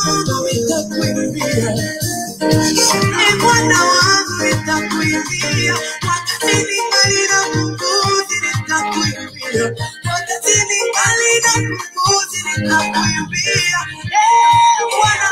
nitakuimbia. Bwana wangu nitakuimbia. Wakati ningali na pumzi nitakuimbia. Wakati ningali na pumzi nitakuimbia. Bwana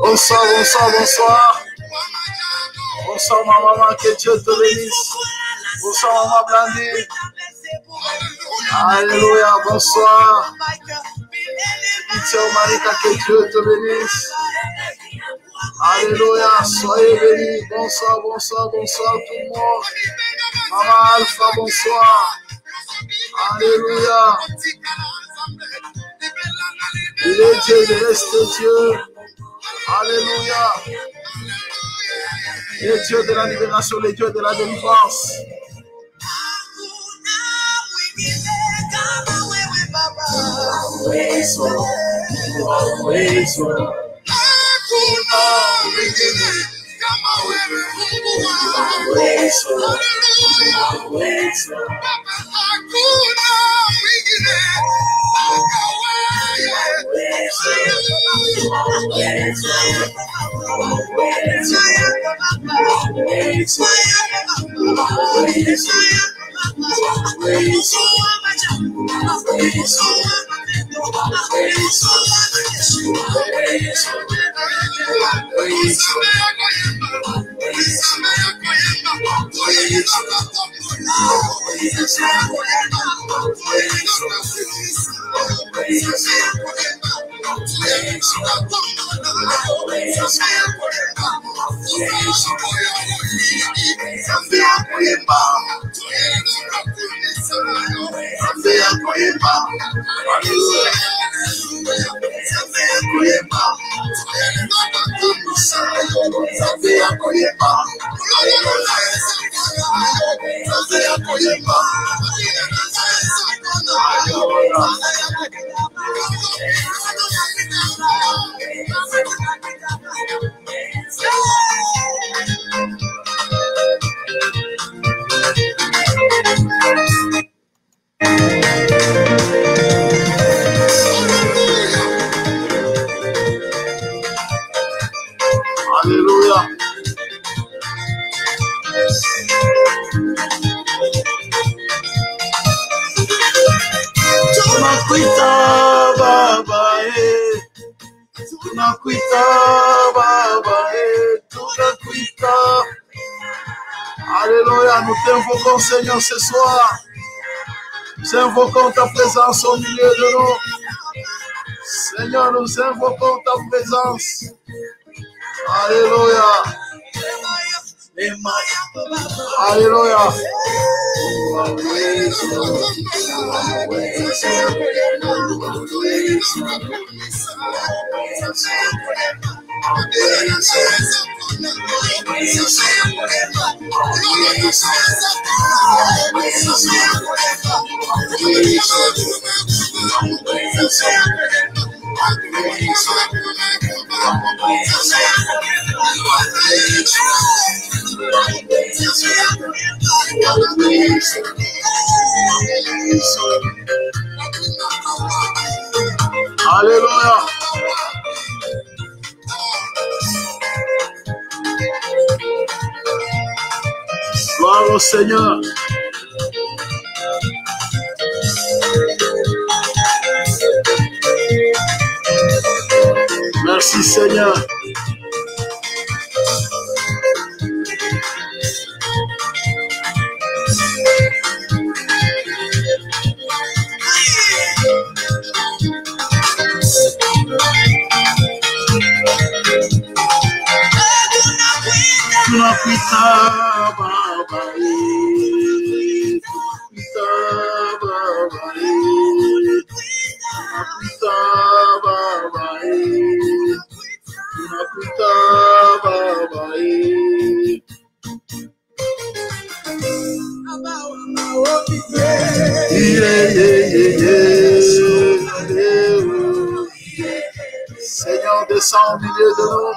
Bonsoir, bonsoir, bonsoir. Bonsoir ma maman, que Dieu te bénisse. Bonsoir maman Blandine. Alléluia, bonsoir. Tiens Marika, que Dieu te bénisse. Alléluia, soyez bénis. Bonsoir, bonsoir, bonsoir tout le monde. Maman Alpha, bonsoir. Alléluia. Il est Dieu, il reste Dieu. Alléluia. Le Dieu de la libération, le Dieu de la délivrance. Alléluia. Tunakuita Baba, tunakuita Baba, tunakuita. Alléluia, nous t'invoquons Seigneur ce soir. Nous invoquons ta présence au milieu de nous. Seigneur, nous invoquons ta présence. Alléluia. Alléluia. Alléluia. Gloire au Seigneur. Merci Seigneur. Seigneur, descends au milieu de nous.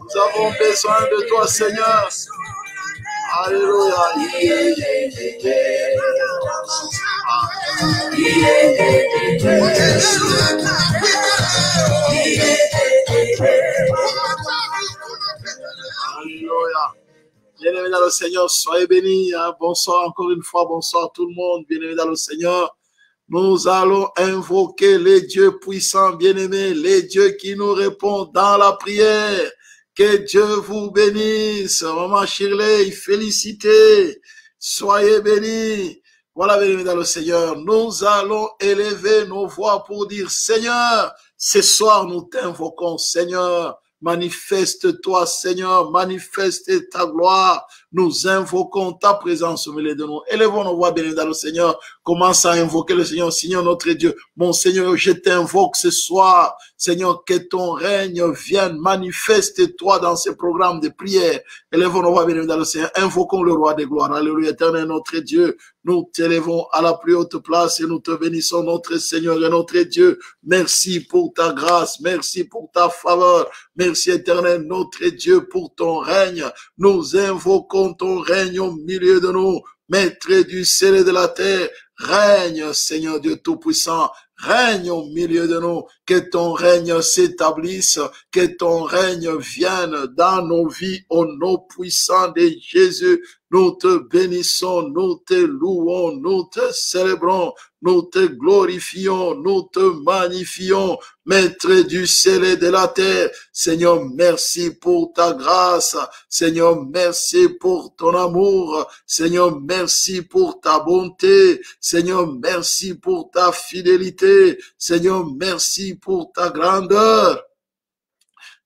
Nous avons besoin de toi, Seigneur. Alléluia. Alléluia. Bien-aimés dans le Seigneur, soyez bénis. Bonsoir encore une fois. Bonsoir tout le monde. Bien-aimés dans le Seigneur. Nous allons invoquer les dieux puissants, bien-aimés, les dieux qui nous répondent dans la prière. Que Dieu vous bénisse. Maman Shirley, félicitez. Soyez bénis. Voilà, bien-aimés dans le Seigneur. Nous allons élever nos voix pour dire, Seigneur, ce soir nous t'invoquons, Seigneur. Manifeste-toi, Seigneur, manifeste ta gloire. Nous invoquons ta présence au milieu de nous. Élevons nos voix, bien dans le Seigneur. Commence à invoquer le Seigneur, Seigneur notre Dieu. Mon Seigneur, je t'invoque ce soir. Seigneur, que ton règne vienne. Manifeste-toi dans ce programme de prière. Élevons nos voix, bien dans le Seigneur. Invoquons le roi des gloires. Alléluia, éternel notre Dieu. Nous t'élevons à la plus haute place et nous te bénissons, notre Seigneur et notre Dieu. Merci pour ta grâce. Merci pour ta faveur. Merci, éternel notre Dieu, pour ton règne. Nous invoquons ton règne au milieu de nous. Maître du ciel et de la terre, règne, Seigneur Dieu Tout-Puissant. Règne au milieu de nous, que ton règne s'établisse, que ton règne vienne dans nos vies au nom puissant de Jésus. Nous te bénissons, nous te louons, nous te célébrons, nous te glorifions, nous te magnifions, Maître du ciel et de la terre. Seigneur, merci pour ta grâce. Seigneur, merci pour ton amour. Seigneur, merci pour ta bonté. Seigneur, merci pour ta fidélité. Seigneur, merci pour ta grandeur.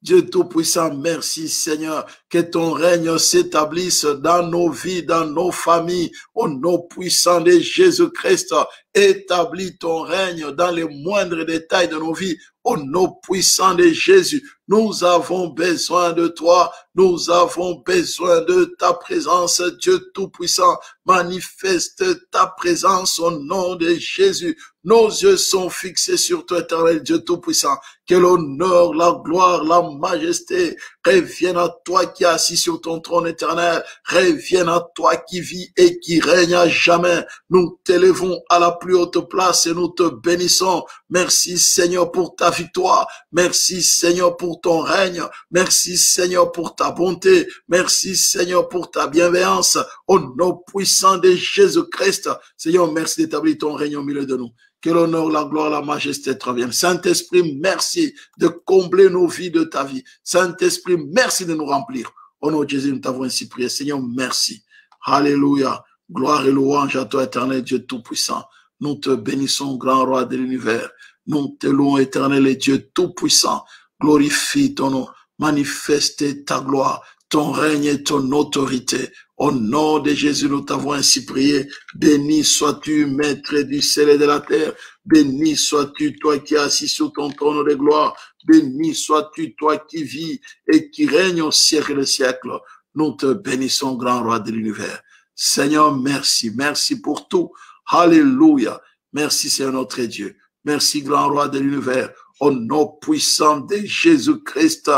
Dieu Tout-Puissant, merci Seigneur, que ton règne s'établisse dans nos vies, dans nos familles, au nom puissant de Jésus-Christ. Établis ton règne dans les moindres détails de nos vies, au nom puissant de Jésus. Nous avons besoin de toi, nous avons besoin de ta présence, Dieu Tout-Puissant. Manifeste ta présence au nom de Jésus. Nos yeux sont fixés sur toi, éternel Dieu Tout-Puissant. Que l'honneur, la gloire, la majesté reviennent à toi qui es assis sur ton trône éternel. Reviennent à toi qui vis et qui règne à jamais. Nous t'élevons à la plus haute place et nous te bénissons. Merci Seigneur pour ta victoire. Merci Seigneur pour ton règne. Merci Seigneur pour ta bonté. Merci Seigneur pour ta bienveillance. Au nom puissant de Jésus-Christ. Seigneur, merci d'établir ton règne au milieu de nous. Que l'honneur, la gloire, la majesté te reviennent. Saint-Esprit, merci de combler nos vies de ta vie. Saint-Esprit, merci de nous remplir. Au nom de Jésus, nous t'avons ainsi prié. Seigneur, merci. Alléluia. Gloire et louange à toi, éternel Dieu Tout-Puissant. Nous te bénissons, grand roi de l'univers. Nous te louons, éternel et Dieu Tout-Puissant. Glorifie ton nom. Manifeste ta gloire. ton règne et ton autorité. Au nom de Jésus, nous t'avons ainsi prié. Béni sois-tu, Maître du ciel et de la terre. Béni sois-tu, toi qui es assis sur ton trône de gloire. Béni sois-tu, toi qui vis et qui règne au siècle des siècles. Nous te bénissons, grand roi de l'univers. Seigneur, merci. Merci pour tout. Alléluia. Merci, Seigneur notre Dieu. Merci, grand roi de l'univers. Au nom puissant de Jésus-Christ.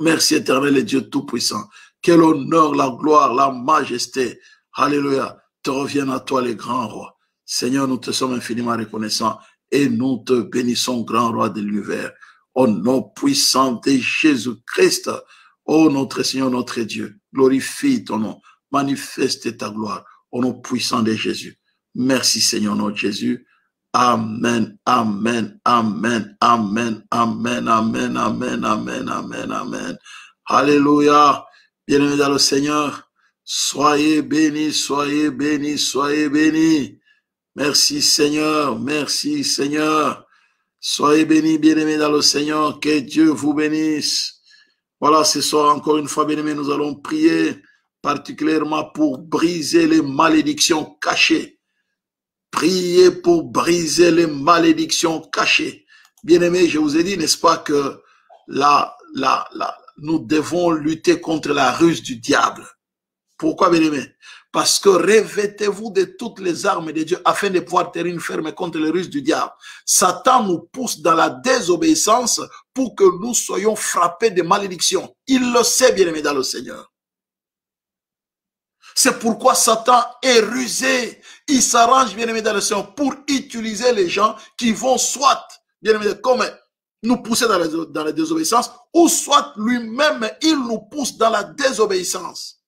Merci, éternel et Dieu tout-puissant. Que l'honneur, la gloire, la majesté, alléluia, te reviennent à toi, les grands rois. Seigneur, nous te sommes infiniment reconnaissants et nous te bénissons, grand roi de l'univers. Au nom puissant de Jésus-Christ, ô notre Seigneur, notre Dieu, glorifie ton nom, manifeste ta gloire, au nom puissant de Jésus. Merci, Seigneur, notre Jésus. Amen, amen, amen, amen, amen, amen, amen, amen, amen, amen. Alléluia. Bien-aimés dans le Seigneur, soyez bénis, soyez bénis, soyez bénis. Merci Seigneur, merci Seigneur. Soyez bénis, bien-aimés dans le Seigneur, que Dieu vous bénisse. Voilà, ce soir encore une fois, bien-aimés, nous allons prier particulièrement pour briser les malédictions cachées. Priez pour briser les malédictions cachées. Bien-aimés, je vous ai dit, n'est-ce pas, que nous devons lutter contre la ruse du diable. Pourquoi, bien-aimés? Parce que revêtez-vous de toutes les armes de Dieu afin de pouvoir tenir ferme contre les ruses du diable. Satan nous pousse dans la désobéissance pour que nous soyons frappés de malédictions. Il le sait, bien-aimés dans le Seigneur. C'est pourquoi Satan est rusé. Il s'arrange, bien-aimés dans le Seigneur, pour utiliser les gens qui vont soit, bien-aimés, comme nous pousser dans la désobéissance, ou soit lui-même, il nous pousse dans la désobéissance.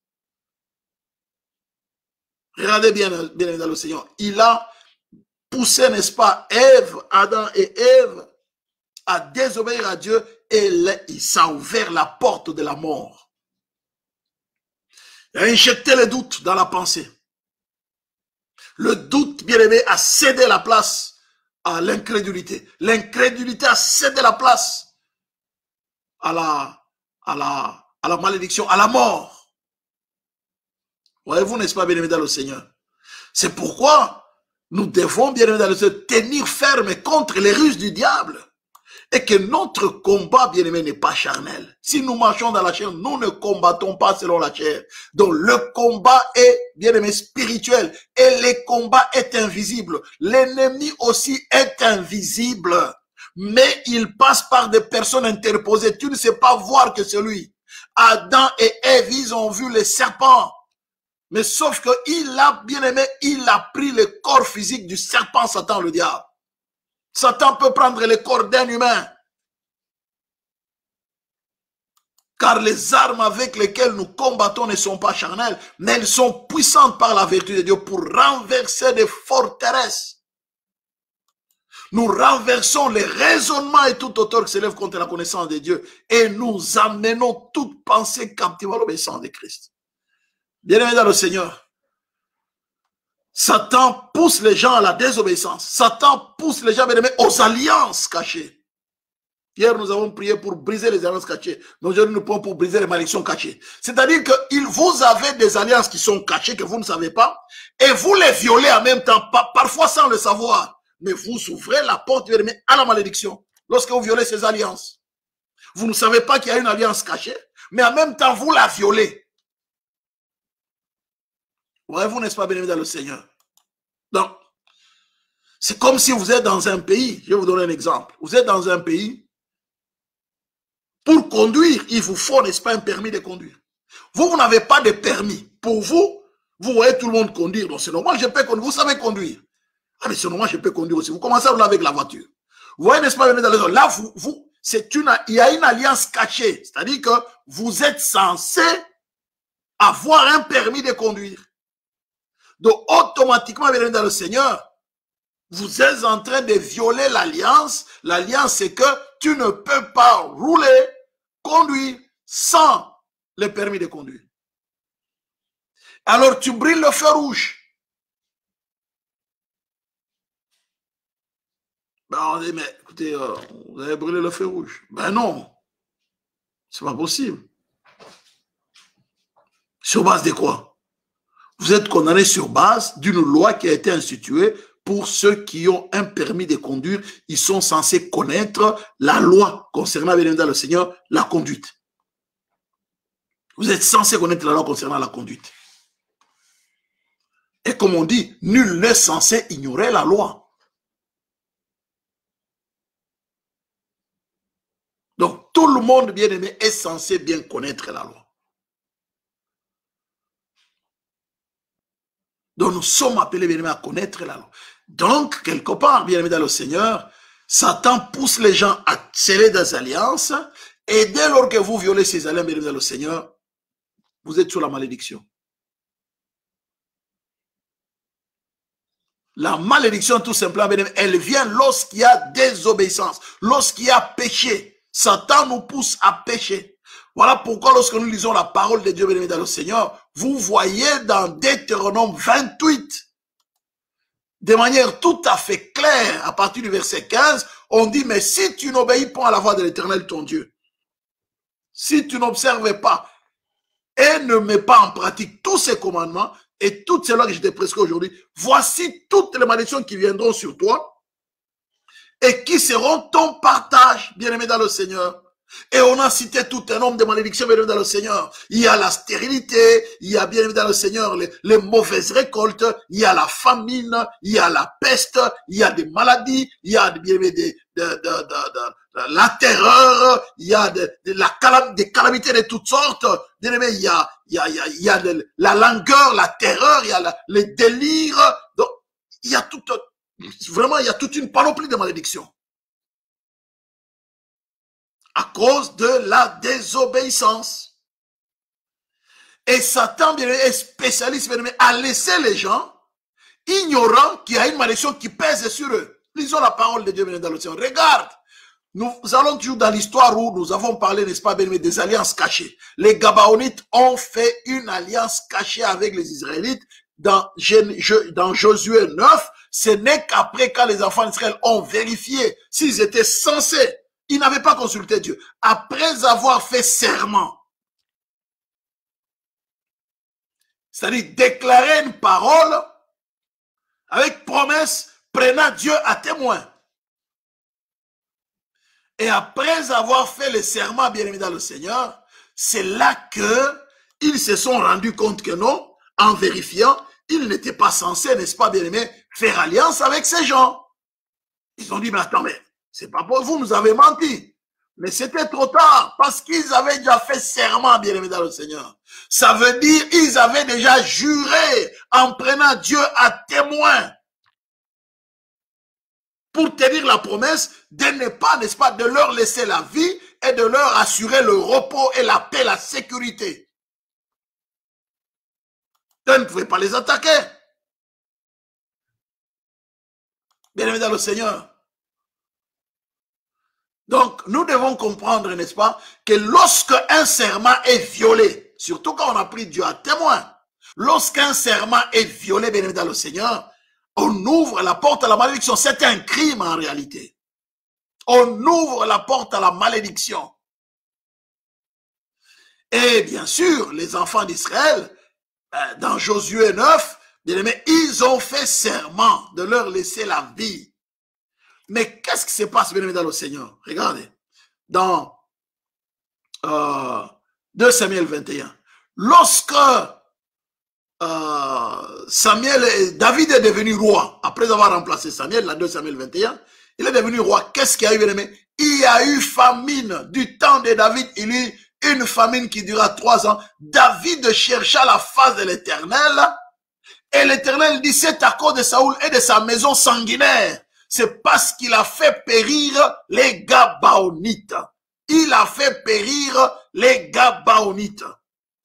Regardez bien, bien dans le Seigneur. Il a poussé, n'est-ce pas, Ève, Adam et Ève à désobéir à Dieu et ça a ouvert la porte de la mort. Il a injecté le doute dans la pensée. Le doute, bien aimé, a cédé la place à l'incrédulité. L'incrédulité a cédé la place à la malédiction, à la mort. Voyez-vous, n'est-ce pas, bien-aimé dans le Seigneur? C'est pourquoi nous devons, bien-aimé dans le Seigneur, tenir ferme contre les ruses du diable. Et que notre combat, bien-aimé, n'est pas charnel. Si nous marchons dans la chair, nous ne combattons pas selon la chair. Donc le combat est, bien-aimé, spirituel. Et le combat est invisible. L'ennemi aussi est invisible. Mais il passe par des personnes interposées. Tu ne sais pas voir que c'est lui. Adam et Ève, ils ont vu les serpents. Mais sauf que il a, bien aimé, il a pris le corps physique du serpent, Satan, le diable. Satan peut prendre le corps d'un humain. Car les armes avec lesquelles nous combattons ne sont pas charnelles, mais elles sont puissantes par la vertu de Dieu pour renverser des forteresses. Nous renversons les raisonnements et toute hauteur qui s'élève contre la connaissance de Dieu et nous amenons toute pensée captive à l'obéissance de Christ. Bien-aimés dans le Seigneur, Satan pousse les gens à la désobéissance. Satan pousse les gens, bien-aimés, aux alliances cachées. Hier, nous avons prié pour briser les alliances cachées. Donc aujourd'hui, nous prions pour briser les malédictions cachées. C'est-à-dire que vous avez des alliances qui sont cachées, que vous ne savez pas, et vous les violez en même temps, parfois sans le savoir. Mais vous ouvrez la porte, bien-aimés, à la malédiction lorsque vous violez ces alliances. Vous ne savez pas qu'il y a une alliance cachée, mais en même temps, vous la violez. Voyez-vous, n'est-ce pas, bien-aimé dans le Seigneur? Donc, c'est comme si vous êtes dans un pays, je vais vous donner un exemple. Vous êtes dans un pays, pour conduire, il vous faut, n'est-ce pas, un permis de conduire. Vous n'avez pas de permis. Pour vous, vous voyez tout le monde conduire. Donc, c'est normal, je peux conduire. Vous savez conduire. Ah, mais c'est normal, je peux conduire aussi. Vous commencez à rouler avec la voiture. Vous voyez, n'est-ce pas, bien-aimé dans le Seigneur? Là, il y a une alliance cachée. C'est-à-dire que vous êtes censé avoir un permis de conduire. Donc, automatiquement, bien dans le Seigneur, vous êtes en train de violer l'alliance. L'alliance, c'est que tu ne peux pas rouler, conduire sans le permis de conduire. Alors, tu brilles le feu rouge. Ben, on dit, mais écoutez, vous avez brûlé le feu rouge. Ben non, c'est pas possible. Sur base de quoi? Vous êtes condamné sur base d'une loi qui a été instituée pour ceux qui ont un permis de conduire. Ils sont censés connaître la loi concernant, bien évidemment, le Seigneur, la conduite. Vous êtes censé connaître la loi concernant la conduite. Et comme on dit, nul n'est censé ignorer la loi. Donc, tout le monde, bien aimé, est censé bien connaître la loi. Donc, nous sommes appelés, bien aimé, à connaître la loi. Donc, quelque part, bien aimé dans le Seigneur, Satan pousse les gens à sceller des alliances, et dès lors que vous violez ces alliances, bien aimé dans le Seigneur, vous êtes sous la malédiction. La malédiction, tout simplement, elle vient lorsqu'il y a désobéissance, lorsqu'il y a péché. Satan nous pousse à pécher. Voilà pourquoi lorsque nous lisons la parole de Dieu, bien-aimé dans le Seigneur, vous voyez dans Deutéronome 28, de manière tout à fait claire, à partir du verset 15, on dit, mais si tu n'obéis pas à la voix de l'Éternel, ton Dieu, si tu n'observes pas et ne mets pas en pratique tous ces commandements et toutes ces lois que je t'ai prescrites aujourd'hui, voici toutes les malédictions qui viendront sur toi et qui seront ton partage, bien-aimé dans le Seigneur. Et on a cité tout un nombre de malédictions, bien-aimé dans le Seigneur. Il y a la stérilité, il y a, bien-aimé dans le Seigneur, les mauvaises récoltes, il y a la famine, il y a la peste, il y a des maladies, il y a, bien-aimé, la terreur, il y a des calamités de toutes sortes. Bien-aimé, il y a la langueur, la terreur, il y a les délires. Donc, il y a vraiment, il y a toute une panoplie de malédictions. À cause de la désobéissance. Et Satan, bien aimé, est spécialiste, bien aimé, à laisser les gens ignorants qu'il y a une malédiction qui pèse sur eux. Lisons la parole de Dieu, bien aimé, dans le Seigneur. Regarde, nous allons toujours dans l'histoire où nous avons parlé, n'est-ce pas, bien aimé, des alliances cachées. Les Gabaonites ont fait une alliance cachée avec les Israélites dans Josué 9. Ce n'est qu'après, quand les enfants d'Israël ont vérifié s'ils étaient censés. Ils n'avaient pas consulté Dieu. Après avoir fait serment, c'est-à-dire déclarer une parole avec promesse, prenant Dieu à témoin. Et après avoir fait le serment, bien-aimé dans le Seigneur, c'est là qu'ils se sont rendus compte que non, en vérifiant, ils n'étaient pas censés, n'est-ce pas, bien-aimé, faire alliance avec ces gens. Ils ont dit, mais attends, mais c'est pas pour vous, nous avez menti. Mais c'était trop tard, parce qu'ils avaient déjà fait serment, bien-aimé dans le Seigneur. Ça veut dire, ils avaient déjà juré en prenant Dieu à témoin pour tenir la promesse de ne pas, n'est-ce pas, de leur laisser la vie et de leur assurer le repos et la paix, la sécurité. Ils ne pouvaient pas les attaquer. Bien-aimé dans le Seigneur. Donc, nous devons comprendre, n'est-ce pas, que lorsque un serment est violé, surtout quand on a pris Dieu à témoin, lorsqu'un serment est violé, bien évidemment, dans le Seigneur, on ouvre la porte à la malédiction. C'est un crime en réalité. On ouvre la porte à la malédiction. Et bien sûr, les enfants d'Israël, dans Josué 9, bien aimé, ils ont fait serment de leur laisser la vie. Mais qu'est-ce qui se passe, bien aimé, dans le Seigneur? Regardez, dans 2 Samuel 21, lorsque David est devenu roi, après avoir remplacé Samuel, la 2 Samuel 21, il est devenu roi. Qu'est-ce qu'il y a eu, bien aimé? Il y a eu famine. Du temps de David, il y a eu une famine qui dura 3 ans. David chercha la face de l'Éternel, et l'Éternel dit, c'est à cause de Saoul et de sa maison sanguinaire. C'est parce qu'il a fait périr les Gabaonites. Il a fait périr les Gabaonites.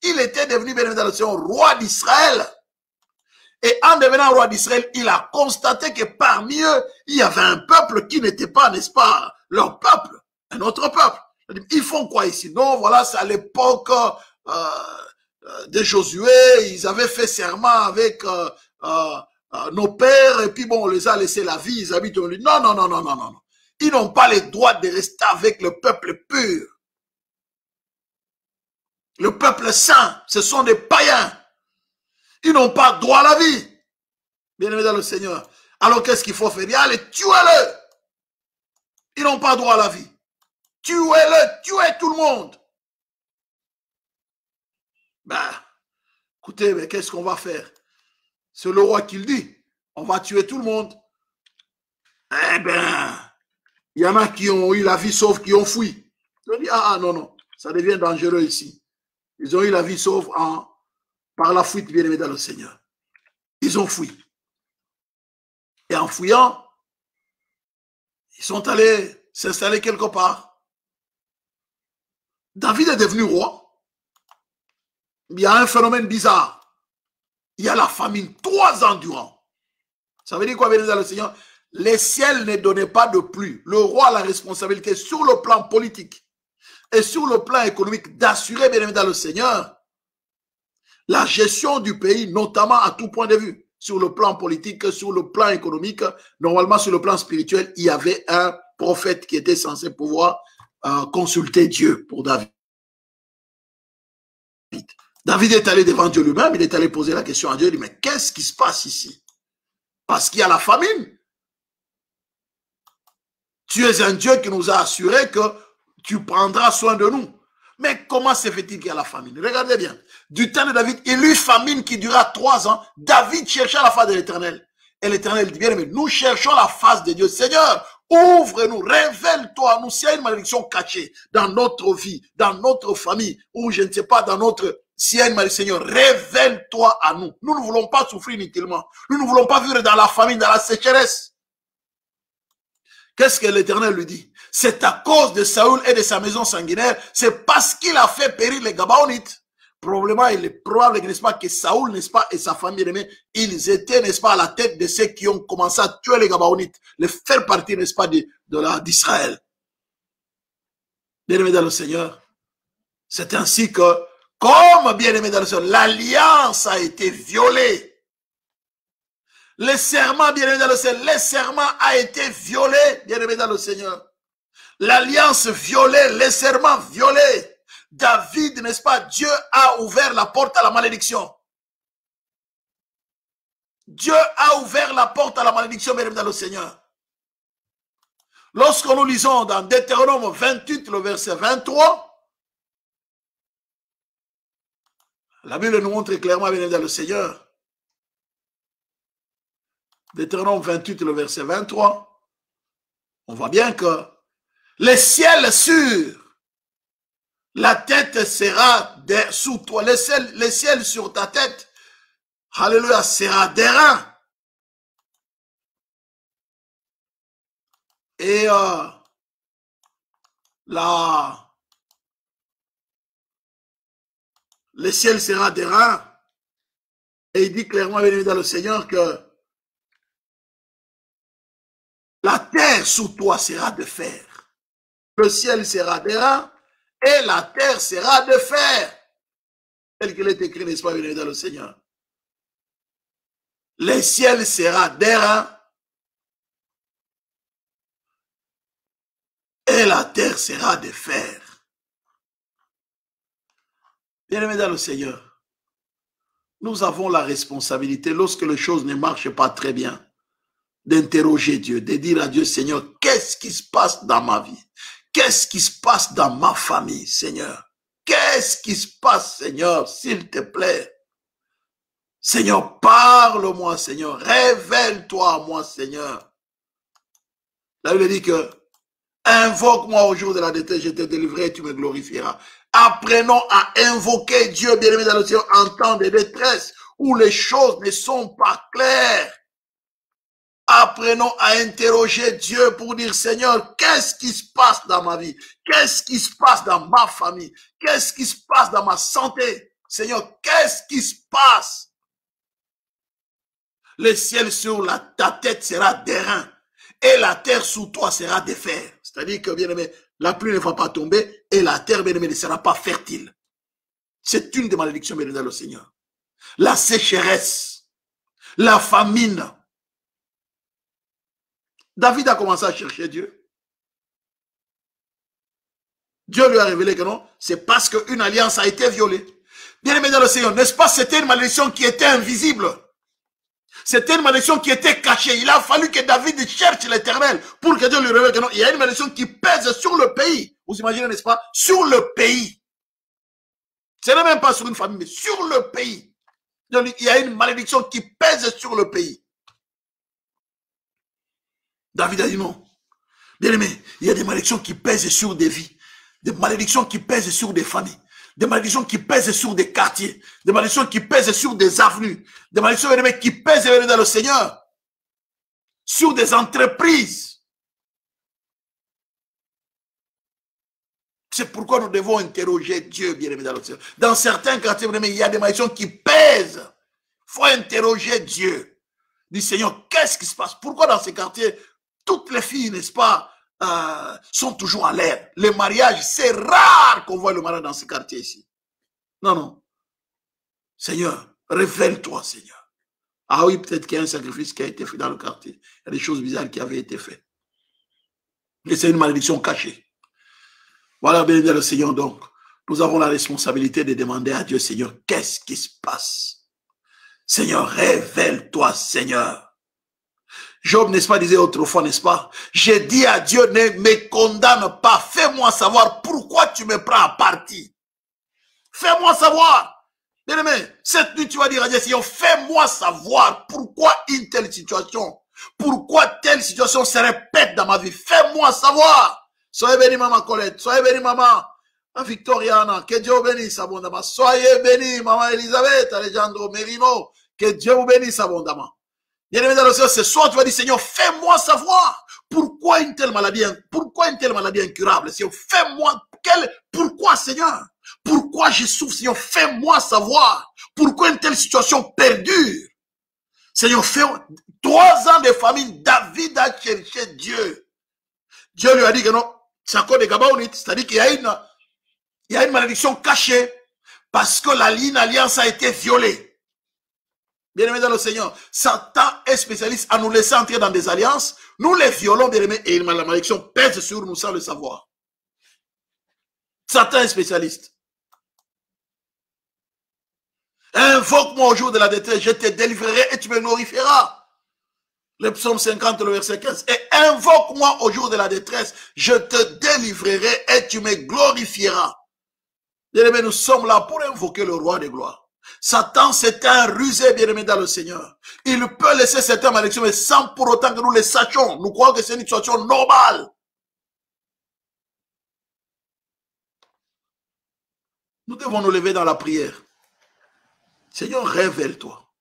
Il était devenu, bien évidemment, roi d'Israël. Et en devenant roi d'Israël, il a constaté que parmi eux, il y avait un peuple qui n'était pas, n'est-ce pas, leur peuple, un autre peuple. Ils font quoi ici? Non, voilà, c'est à l'époque de Josué, ils avaient fait serment avec nos pères, et puis bon, on les a laissé la vie, ils habitent, on dit, non, non, non, non, non, non. Ils n'ont pas le droit de rester avec le peuple pur. Le peuple saint, ce sont des païens. Ils n'ont pas droit à la vie. Bien-aimés dans le Seigneur. Alors qu'est-ce qu'il faut faire? Allez, tuez-le. Ils n'ont pas droit à la vie. Tuez-le, tuez tout le monde. Ben, écoutez, mais qu'est-ce qu'on va faire? C'est le roi qui le dit. On va tuer tout le monde. Eh bien, il y en a qui ont eu la vie sauve, qui ont fui. Ils ont dit, non, ça devient dangereux ici. Ils ont eu la vie sauve par la fuite, bien aimé dans le Seigneur. Ils ont fui. Et en fuyant, ils sont allés s'installer quelque part. David est devenu roi. Il y a un phénomène bizarre. Il y a la famine 3 ans durant. Ça veut dire quoi, bien aimé dans le Seigneur? Les ciels ne donnaient pas de pluie. Le roi a la responsabilité sur le plan politique et sur le plan économique d'assurer, bien aimé dans le Seigneur, la gestion du pays, notamment à tout point de vue. Sur le plan politique, sur le plan économique, normalement sur le plan spirituel, il y avait un prophète qui était censé pouvoir consulter Dieu pour David. David est allé devant Dieu lui-même, il est allé poser la question à Dieu, il dit, mais qu'est-ce qui se passe ici? Parce qu'il y a la famine. Tu es un Dieu qui nous a assuré que tu prendras soin de nous. Mais comment se fait-il qu'il y a la famine? Regardez bien. Du temps de David, il eut famine qui dura 3 ans. David chercha la face de l'Éternel. Et l'Éternel dit, bien aimé, nous cherchons la face de Dieu. Seigneur, ouvre-nous, révèle-toi. Nous, s'il y a une malédiction cachée dans notre vie, dans notre famille, ou je ne sais pas, dans notre... S'il y a une malédiction, Seigneur, révèle-toi à nous. Nous ne voulons pas souffrir inutilement. Nous ne voulons pas vivre dans la famine, dans la sécheresse. Qu'est-ce que l'Éternel lui dit? C'est à cause de Saoul et de sa maison sanguinaire, c'est parce qu'il a fait périr les Gabaonites. Probablement, il est probable, n'est-ce pas, que Saoul, n'est-ce pas, et sa famille, ils étaient, n'est-ce pas, à la tête de ceux qui ont commencé à tuer les Gabaonites, les faire partir, n'est-ce pas, d'Israël. Bien-aimé dans le Seigneur, c'est ainsi que, comme bien-aimé dans le Seigneur, l'alliance a été violée. Le serment, bien-aimé dans le Seigneur, le serment a été violé, bien-aimé dans le Seigneur. L'alliance violée, le serment violé. David, n'est-ce pas, Dieu a ouvert la porte à la malédiction. Dieu a ouvert la porte à la malédiction, bien-aimé dans le Seigneur. Lorsque nous lisons dans Deutéronome 28, le verset 23, la Bible nous montre clairement, bien-aimé dans le Seigneur, Deutéronome 28, le verset 23, on voit bien que le ciel sur la tête sera sous toi, le ciel sur ta tête, alléluia, sera d'airain. Et le ciel sera d'airain. Et il dit clairement, bien dans le Seigneur, que la terre sous toi sera de fer. Le ciel sera d'airain et la terre sera de fer. Tel qu'il est écrit, n'est-ce pas, bien dans le Seigneur. Le ciel sera d'airain et la terre sera de fer. Bien-aimés dans le Seigneur, nous avons la responsabilité, lorsque les choses ne marchent pas très bien, d'interroger Dieu, de dire à Dieu, Seigneur, qu'est-ce qui se passe dans ma vie? Qu'est-ce qui se passe dans ma famille, Seigneur? Qu'est-ce qui se passe, Seigneur, s'il te plaît? Seigneur, parle-moi, Seigneur. Révèle-toi à moi, Seigneur. La Bible dit que invoque-moi au jour de la détresse, je te délivrerai et tu me glorifieras. Apprenons à invoquer Dieu, bien-aimé dans le Seigneur, en temps de détresse, où les choses ne sont pas claires. Apprenons à interroger Dieu pour dire, Seigneur, qu'est-ce qui se passe dans ma vie? Qu'est-ce qui se passe dans ma famille? Qu'est-ce qui se passe dans ma santé? Seigneur, qu'est-ce qui se passe? Le ciel sur ta tête sera d'airain et la terre sous toi sera de fer. C'est-à-dire que, bien aimé, la pluie ne va pas tomber et la terre, bien aimé, ne sera pas fertile. C'est une des malédictions, bien aimé, dans le Seigneur. La sécheresse, la famine. David a commencé à chercher Dieu. Dieu lui a révélé que non, c'est parce qu'une alliance a été violée. Bien aimé dans le Seigneur, n'est-ce pas, c'était une malédiction qui était invisible. C'était une malédiction qui était cachée. Il a fallu que David cherche l'Éternel pour que Dieu lui révèle que non, il y a une malédiction qui pèse sur le pays. Vous imaginez, n'est-ce pas? Sur le pays. Ce n'est même pas sur une famille, mais sur le pays. Donc, il y a une malédiction qui pèse sur le pays. David a dit non. Bien aimé, il y a des malédictions qui pèsent sur des vies. Des malédictions qui pèsent sur des familles. Des malédictions qui pèsent sur des quartiers. Des malédictions qui pèsent sur des avenues. Des malédictions qui pèsent dans le Seigneur. Sur des entreprises. C'est pourquoi nous devons interroger Dieu, bien-aimé dans le Seigneur. Dans certains quartiers, bien-aimé, il y a des malédictions qui pèsent. Il faut interroger Dieu. Dis, Seigneur, qu'est-ce qui se passe? Pourquoi dans ces quartiers, toutes les filles, n'est-ce pas, sont toujours à l'air? Les mariages, c'est rare qu'on voit le mariage dans ces quartiers ici. Non, non. Seigneur, révèle-toi, Seigneur. Ah oui, peut-être qu'il y a un sacrifice qui a été fait dans le quartier. Il y a des choses bizarres qui avaient été faites. Et c'est une malédiction cachée. Voilà, bien le Seigneur, donc. Nous avons la responsabilité de demander à Dieu, Seigneur, qu'est-ce qui se passe? Seigneur, révèle-toi, Seigneur. Job, n'est-ce pas, disait autrefois, n'est-ce pas? J'ai dit à Dieu, ne me condamne pas. Fais-moi savoir pourquoi tu me prends à partie. Fais-moi savoir. Bien-aimé, cette nuit, tu vas dire à Dieu, Seigneur, fais-moi savoir pourquoi une telle situation, pourquoi telle situation se répète dans ma vie. Fais-moi savoir. Soyez bénis, maman Colette. Soyez bénis, maman Victoriana. Que Dieu vous bénisse abondamment. Soyez bénis, maman Elisabeth, Alejandro Merino. Que Dieu vous bénisse abondamment. Bien-aimé dans le Seigneur, ce soir, tu vas dire, Seigneur, fais-moi savoir pourquoi une telle maladie incurable. Seigneur, fais-moi, pourquoi, Seigneur? Pourquoi je souffre, Seigneur? Fais-moi savoir pourquoi une telle situation perdure. Seigneur, 3 ans de famine, David a cherché Dieu. Dieu lui a dit que non, c'est encore des Gabaonites, c'est-à-dire qu'il y a une malédiction cachée parce que l'alliance a été violée. Bien-aimés dans le Seigneur, Satan est spécialiste à nous laisser entrer dans des alliances. Nous les violons, bien-aimés, et la malédiction pèse sur nous sans le savoir. Satan est spécialiste. Invoque-moi au jour de la détresse, je te délivrerai et tu me glorifieras. Le psaume 50, le verset 15. Et invoque-moi au jour de la détresse, je te délivrerai et tu me glorifieras. Bien-aimés, nous sommes là pour invoquer le roi des gloires. Satan, c'est un rusé, bien-aimé dans le Seigneur. Il peut laisser certaines malédictions, mais sans pour autant que nous les sachions. Nous croyons que c'est une situation normale. Nous devons nous lever dans la prière. Seigneur, révèle-toi.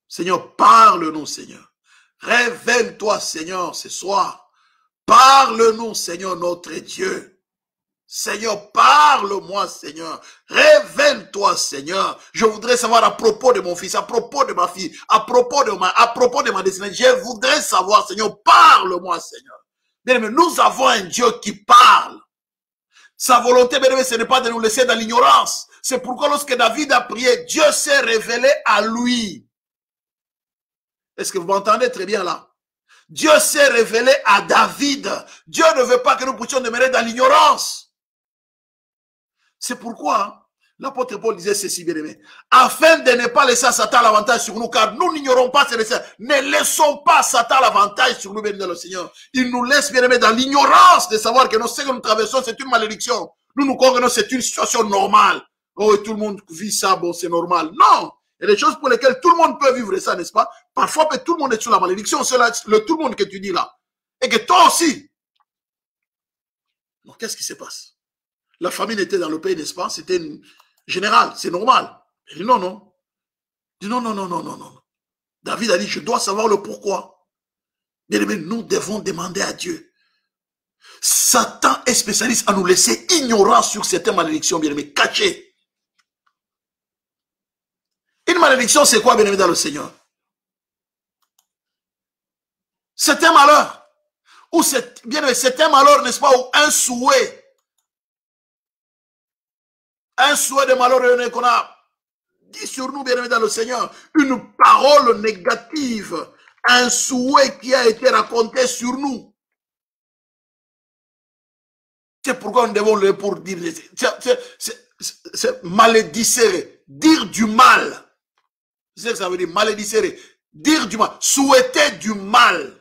Seigneur, parle-nous, Seigneur. Révèle-toi, Seigneur, ce soir. Parle-nous, Seigneur, notre Dieu. Seigneur, parle-moi, Seigneur. Révèle-toi, Seigneur. Je voudrais savoir à propos de mon fils, à propos de ma fille, à propos de ma destinée. Je voudrais savoir, Seigneur, parle-moi, Seigneur. Bien-aimé, nous avons un Dieu qui parle. Sa volonté, bien-aimé, ce n'est pas de nous laisser dans l'ignorance. C'est pourquoi lorsque David a prié, Dieu s'est révélé à lui. Est-ce que vous m'entendez très bien là? Dieu s'est révélé à David. Dieu ne veut pas que nous puissions demeurer dans l'ignorance. C'est pourquoi l'apôtre Paul disait ceci, bien-aimé, afin de ne pas laisser Satan l'avantage sur nous, car nous n'ignorons pas ce laisser. Ne laissons pas Satan l'avantage sur nous, bien-aimé, le Seigneur. Il nous laisse, bien-aimé, dans l'ignorance de savoir que ce que nous traversons, c'est une malédiction. Nous croyons que c'est une situation normale. Oh, et tout le monde vit ça, bon, c'est normal. Non! Il y a des choses pour lesquelles tout le monde peut vivre ça, n'est-ce pas? Parfois, tout le monde est sous la malédiction. C'est tout le monde que tu dis là. Et que toi aussi. Donc, qu'est-ce qui se passe? La famine était dans le pays, n'est-ce pas? C'était général, c'est normal. Il dit non, non. Il dit non, non, non, non, non, non. David a dit, je dois savoir le pourquoi. Bien aimé, nous devons demander à Dieu. Satan est spécialiste à nous laisser ignorants sur certaines malédictions, bien aimé, cachées. Une malédiction, c'est quoi, bien aimé, dans le Seigneur? C'est un malheur. Ou bien aimé, c'est un malheur, n'est-ce pas? Ou un souhait. Un souhait de malheur qu'on a dit sur nous, bien aimé dans le Seigneur. Une parole négative. Un souhait qui a été raconté sur nous. C'est pourquoi nous devons le pour dire, c'est malédicere, dire du mal. C'est ce que ça veut dire, malédicere, dire du mal, souhaiter du mal.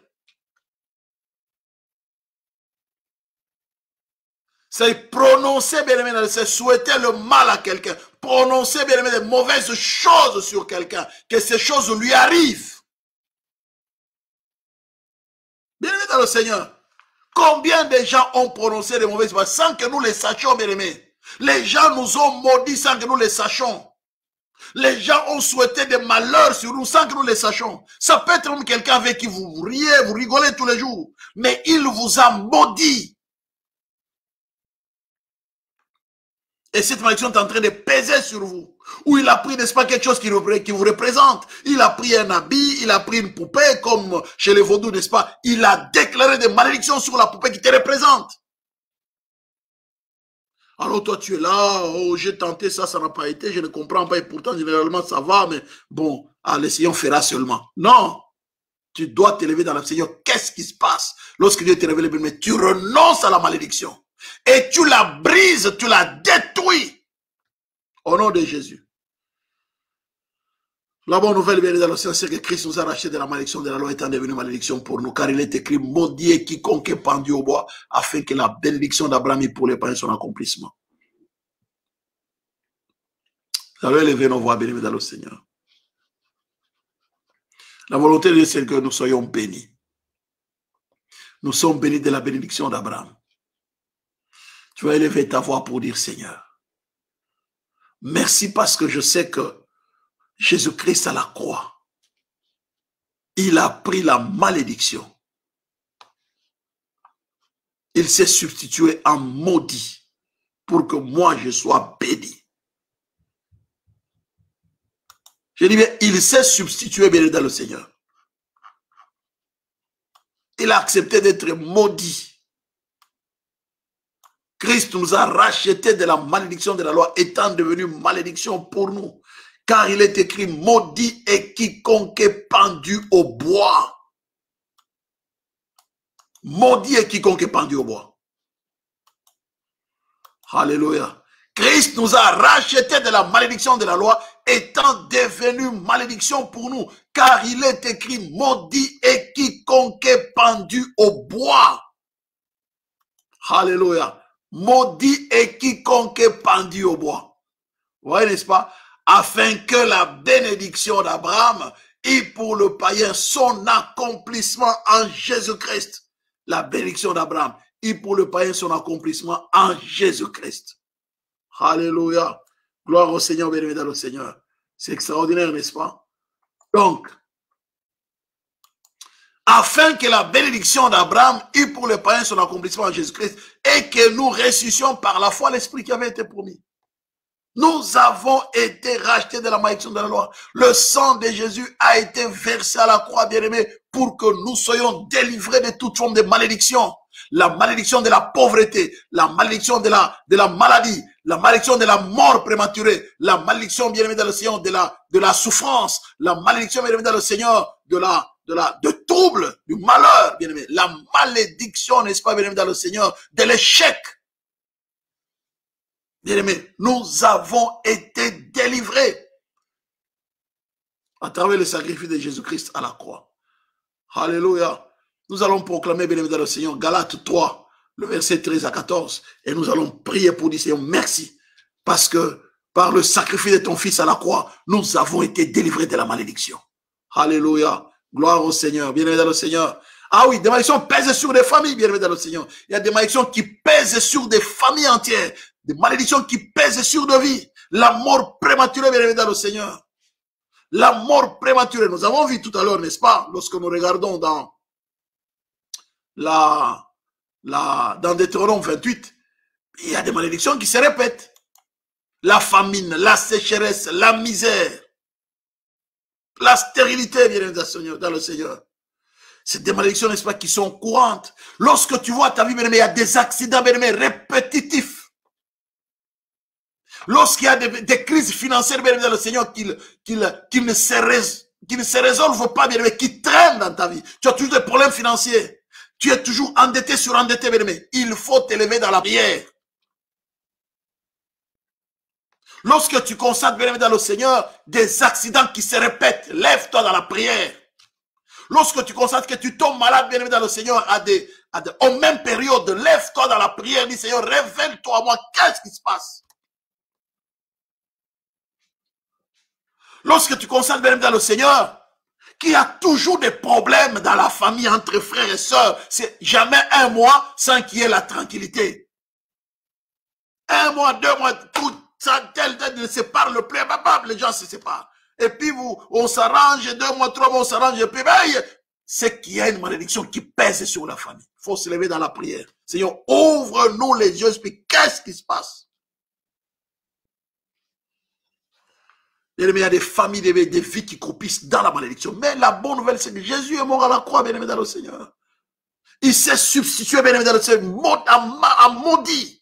C'est prononcer, bien aimé, c'est souhaiter le mal à quelqu'un, prononcer, bien aimé, de mauvaises choses sur quelqu'un, que ces choses lui arrivent. Bien aimé dans le Seigneur, combien de gens ont prononcé des mauvaises paroles sans que nous les sachions, bien aimé? Les gens nous ont maudits sans que nous les sachions. Les gens ont souhaité des malheurs sur nous sans que nous les sachions. Ça peut être même quelqu'un avec qui vous riez, vous rigolez tous les jours, mais il vous a maudit. Et cette malédiction est en train de peser sur vous. Ou il a pris, n'est-ce pas, quelque chose qui vous représente. Il a pris un habit, il a pris une poupée, comme chez les vaudous, n'est-ce pas. Il a déclaré des malédictions sur la poupée qui te représente. Alors toi, tu es là, oh, j'ai tenté ça, ça n'a pas été, je ne comprends pas, et pourtant, généralement, ça va, mais bon, le Seigneur fera seulement. Non, tu dois t'élever dans le Seigneur. Qu'est-ce qui se passe lorsque Dieu te révèle, mais tu renonces à la malédiction. Et tu la brises, tu la détruis. Au nom de Jésus. La bonne nouvelle, bien dans le Seigneur, c'est que Christ nous a racheté de la malédiction de la loi étant devenu malédiction pour nous. Car il est écrit, maudit est quiconque est pendu au bois, afin que la bénédiction d'Abraham ait pour les païens son accomplissement. Nous allons élever nos voix, bien dans le Seigneur. La volonté de Dieu, c'est que nous soyons bénis. Nous sommes bénis de la bénédiction d'Abraham. Tu vas élever ta voix pour dire, Seigneur, merci parce que je sais que Jésus-Christ à la croix, il a pris la malédiction. Il s'est substitué en maudit pour que moi je sois béni. Je dis bien, il s'est substitué, bien dans le Seigneur. Il a accepté d'être maudit. Christ nous a racheté de la malédiction de la loi, étant devenu malédiction pour nous. Car il est écrit, maudit est quiconque est pendu au bois. Maudit est quiconque est pendu au bois. Alléluia. Christ nous a racheté de la malédiction de la loi, étant devenu malédiction pour nous. Car il est écrit, maudit est quiconque est pendu au bois. Alléluia. Maudit est quiconque est pendu au bois. Vous voyez, n'est-ce pas? Afin que la bénédiction d'Abraham ait pour le païen son accomplissement en Jésus-Christ. La bénédiction d'Abraham ait pour le païen son accomplissement en Jésus-Christ. Alléluia. Gloire au Seigneur, béni dans le Seigneur. C'est extraordinaire, n'est-ce pas? Donc, afin que la bénédiction d'Abraham ait pour le païen son accomplissement en Jésus-Christ et que nous ressuscitions par la foi l'Esprit qui avait été promis. Nous avons été rachetés de la malédiction de la loi. Le sang de Jésus a été versé à la croix, bien-aimé, pour que nous soyons délivrés de toute forme de malédiction. La malédiction de la pauvreté, la malédiction de la maladie, la malédiction de la mort prématurée, la malédiction, bien-aimé dans le Seigneur, de la souffrance, la malédiction, bien-aimé dans le Seigneur, de trouble, du malheur, bien-aimé. La malédiction, n'est-ce pas, bien-aimé dans le Seigneur, de l'échec. Bien-aimés, nous avons été délivrés à travers le sacrifice de Jésus-Christ à la croix. Alléluia. Nous allons proclamer, bien-aimés dans le Seigneur, Galates 3, le verset 13 à 14, et nous allons prier pour dire, Seigneur, merci, parce que par le sacrifice de ton Fils à la croix, nous avons été délivrés de la malédiction. Alléluia. Gloire au Seigneur, bien-aimés dans le Seigneur. Ah oui, des malédictions pèsent sur des familles, bien-aimés dans le Seigneur. Il y a des malédictions qui pèsent sur des familles entières. Des malédictions qui pèsent sur nos vies. La mort prématurée, bien-aimé dans le Seigneur. La mort prématurée. Nous avons vu tout à l'heure, n'est-ce pas, lorsque nous regardons dans dans Deutéronome 28, il y a des malédictions qui se répètent. La famine, la sécheresse, la misère, la stérilité, bien-aimé dans le Seigneur. C'est des malédictions, n'est-ce pas, qui sont courantes. Lorsque tu vois ta vie, bien-aimé, il y a des accidents, bien-aimé, répétitifs. Lorsqu'il y a des crises financières, bien aimé dans le Seigneur, qui ne se résolvent pas, bien aimé, qui traînent dans ta vie. Tu as toujours des problèmes financiers. Tu es toujours endetté sur endetté, bien-aimé. Il faut t'élever dans la prière. Lorsque tu constates, bien-aimé, dans le Seigneur, des accidents qui se répètent, lève-toi dans la prière. Lorsque tu constates que tu tombes malade, bien-aimé, dans le Seigneur, aux mêmes périodes, lève-toi dans la prière, dis Seigneur, révèle-toi à moi, qu'est-ce qui se passe? Lorsque tu constates, bien-aimé, dans le Seigneur, qu'il y a toujours des problèmes dans la famille entre frères et sœurs, c'est jamais un mois sans qu'il y ait la tranquillité. Un mois, 2 mois, tout ça, tel ne se parle plus, les gens se séparent. Et puis on s'arrange, 2 mois, 3 mois, on s'arrange, et puis c'est qu'il y a une malédiction qui pèse sur la famille. Il faut se lever dans la prière. Seigneur, ouvre-nous les yeux, puis qu'est-ce qui se passe? Il y a des familles, des vies qui croupissent dans la malédiction. Mais la bonne nouvelle, c'est que Jésus est mort à la croix, bien-aimé dans le Seigneur. Il s'est substitué, bien-aimé dans le Seigneur, à maudit,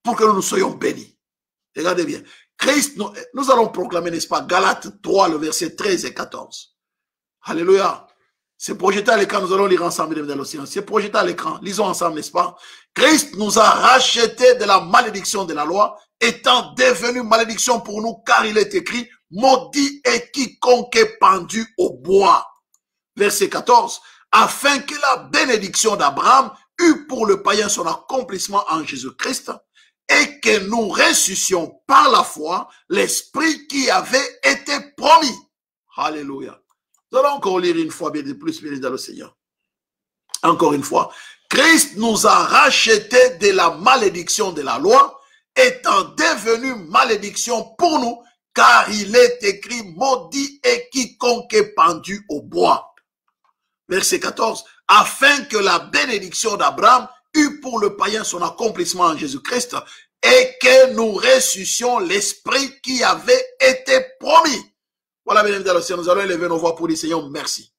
pour que nous soyons bénis. Regardez bien. Christ, nous allons proclamer, n'est-ce pas, Galates 3, le verset 13 et 14. Alléluia. C'est projeté à l'écran, nous allons lire ensemble, bien-aimé dans le Seigneur. C'est projeté à l'écran, lisons ensemble, n'est-ce pas? Christ nous a rachetés de la malédiction de la loi, étant devenu malédiction pour nous, car il est écrit, maudit est quiconque est pendu au bois. Verset 14, afin que la bénédiction d'Abraham eût pour le païen son accomplissement en Jésus-Christ, et que nous ressuscions par la foi l'esprit qui avait été promis. Alléluia. Nous allons encore lire une fois, bien de plus, bien dans le Seigneur. Encore une fois, Christ nous a rachetés de la malédiction de la loi, étant devenu malédiction pour nous, car il est écrit, maudit est quiconque est pendu au bois. Verset 14, afin que la bénédiction d'Abraham eût pour le païen son accomplissement en Jésus-Christ, et que nous ressuscions l'esprit qui avait été promis. Voilà, bien dans le Seigneur, nous allons élever nos voix pour dire, Seigneur, merci.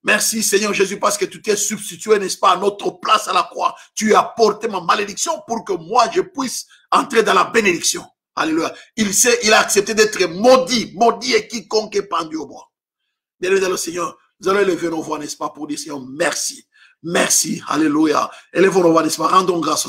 Merci, Seigneur Jésus, parce que tu t'es substitué, n'est-ce pas, à notre place à la croix. Tu as porté ma malédiction pour que moi, je puisse entrer dans la bénédiction. Alléluia. Il a accepté d'être maudit. Maudit est quiconque est pendu au bois. Bien dans le Seigneur, nous allons élever nos voix, n'est-ce pas, pour dire, Seigneur, merci. Merci, alléluia. Élevons nos voix, n'est-ce pas, rendons grâce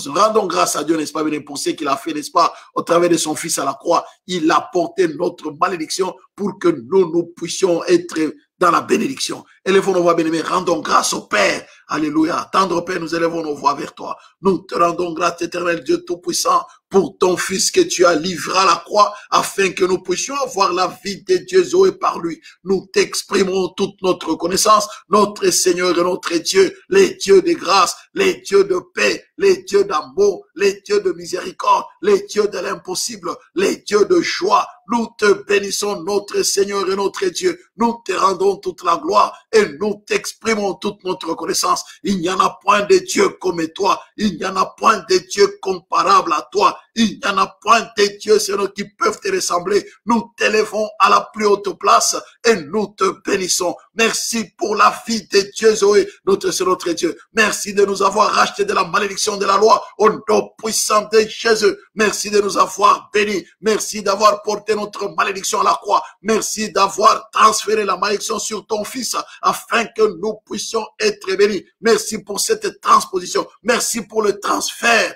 à Dieu, n'est-ce pas, pour ce qu'il a fait, n'est-ce pas, au travers de son Fils à la croix. Il a porté notre malédiction pour que nous puissions être dans la bénédiction. Élevons nos voix, bien-aimés, rendons grâce au Père. Alléluia. Tendre Père, nous élevons nos voix vers toi. Nous te rendons grâce, éternel Dieu Tout-Puissant, pour ton Fils que tu as livré à la croix, afin que nous puissions avoir la vie de Dieu Zoé par lui. Nous t'exprimons toute notre reconnaissance, notre Seigneur et notre Dieu, les dieux de grâce, les dieux de paix, les dieux d'amour, les dieux de miséricorde, les dieux de l'impossible, les dieux de joie. Nous te bénissons, notre Seigneur et notre Dieu. Nous te rendons toute la gloire et nous t'exprimons toute notre reconnaissance. Il n'y en a point de Dieu comme toi. Il n'y en a point de Dieu comparable à toi. Il n'y en a point de Dieu, Seigneur, qui peuvent te ressembler. Nous t'élevons à la plus haute place et nous te bénissons. Merci pour la vie de Dieu, Zoé, notre Seigneur, notre Dieu. Merci de nous avoir racheté de la malédiction de la loi au nom puissant de Jésus. Merci de nous avoir bénis. Merci d'avoir porté notre malédiction à la croix. Merci d'avoir transféré la malédiction sur ton Fils afin que nous puissions être bénis. Merci pour cette transposition. Merci pour le transfert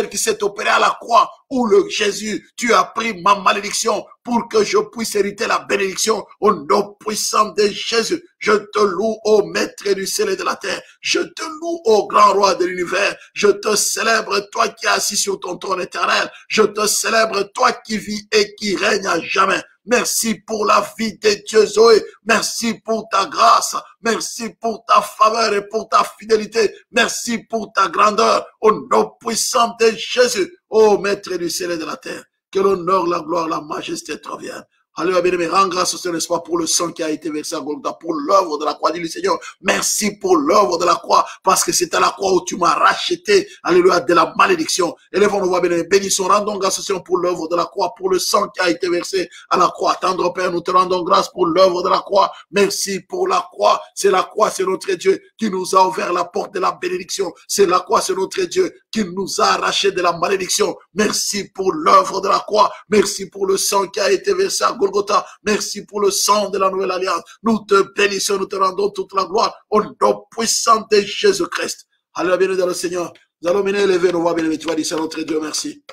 qui s'est opéré à la croix où Jésus, tu as pris ma malédiction pour que je puisse hériter la bénédiction au nom puissant de Jésus. Je te loue, ô Maître du ciel et de la terre. Je te loue, ô grand roi de l'univers. Je te célèbre, toi qui es assis sur ton trône éternel. Je te célèbre, toi qui vis et qui règne à jamais. Merci pour la vie de Dieu Zoé. Merci pour ta grâce. Merci pour ta faveur et pour ta fidélité. Merci pour ta grandeur. Au nom puissant de Jésus, ô Maître du ciel et de la terre. Que l'honneur, la gloire, la majesté te reviennent. Alléluia, bien-aimé, rends grâce au Seigneur, n'est-ce pas, pour le sang qui a été versé à Golgotha, pour l'œuvre de la croix. Dis-le, Seigneur, merci pour l'œuvre de la croix, parce que c'est à la croix où tu m'as racheté, alléluia, de la malédiction. Élevons nos voix, bien-aimé, bénissons, rendons grâce au Seigneur pour l'œuvre de la croix, pour le sang qui a été versé à la croix. Tendre Père, nous te rendons grâce pour l'œuvre de la croix. Merci pour la croix, c'est notre Dieu qui nous a ouvert la porte de la bénédiction. C'est la croix, c'est notre Dieu qui nous a arrachés de la malédiction. Merci pour l'œuvre de la croix. Merci pour le sang qui a été versé à Golgotha. Merci pour le sang de la nouvelle alliance. Nous te bénissons, nous te rendons toute la gloire au nom puissant de Jésus-Christ. Alléluia, bienvenue dans le Seigneur. Nous allons maintenant élever nos voix, bien-aimés. Tu vas dire, c'est notre Dieu, merci.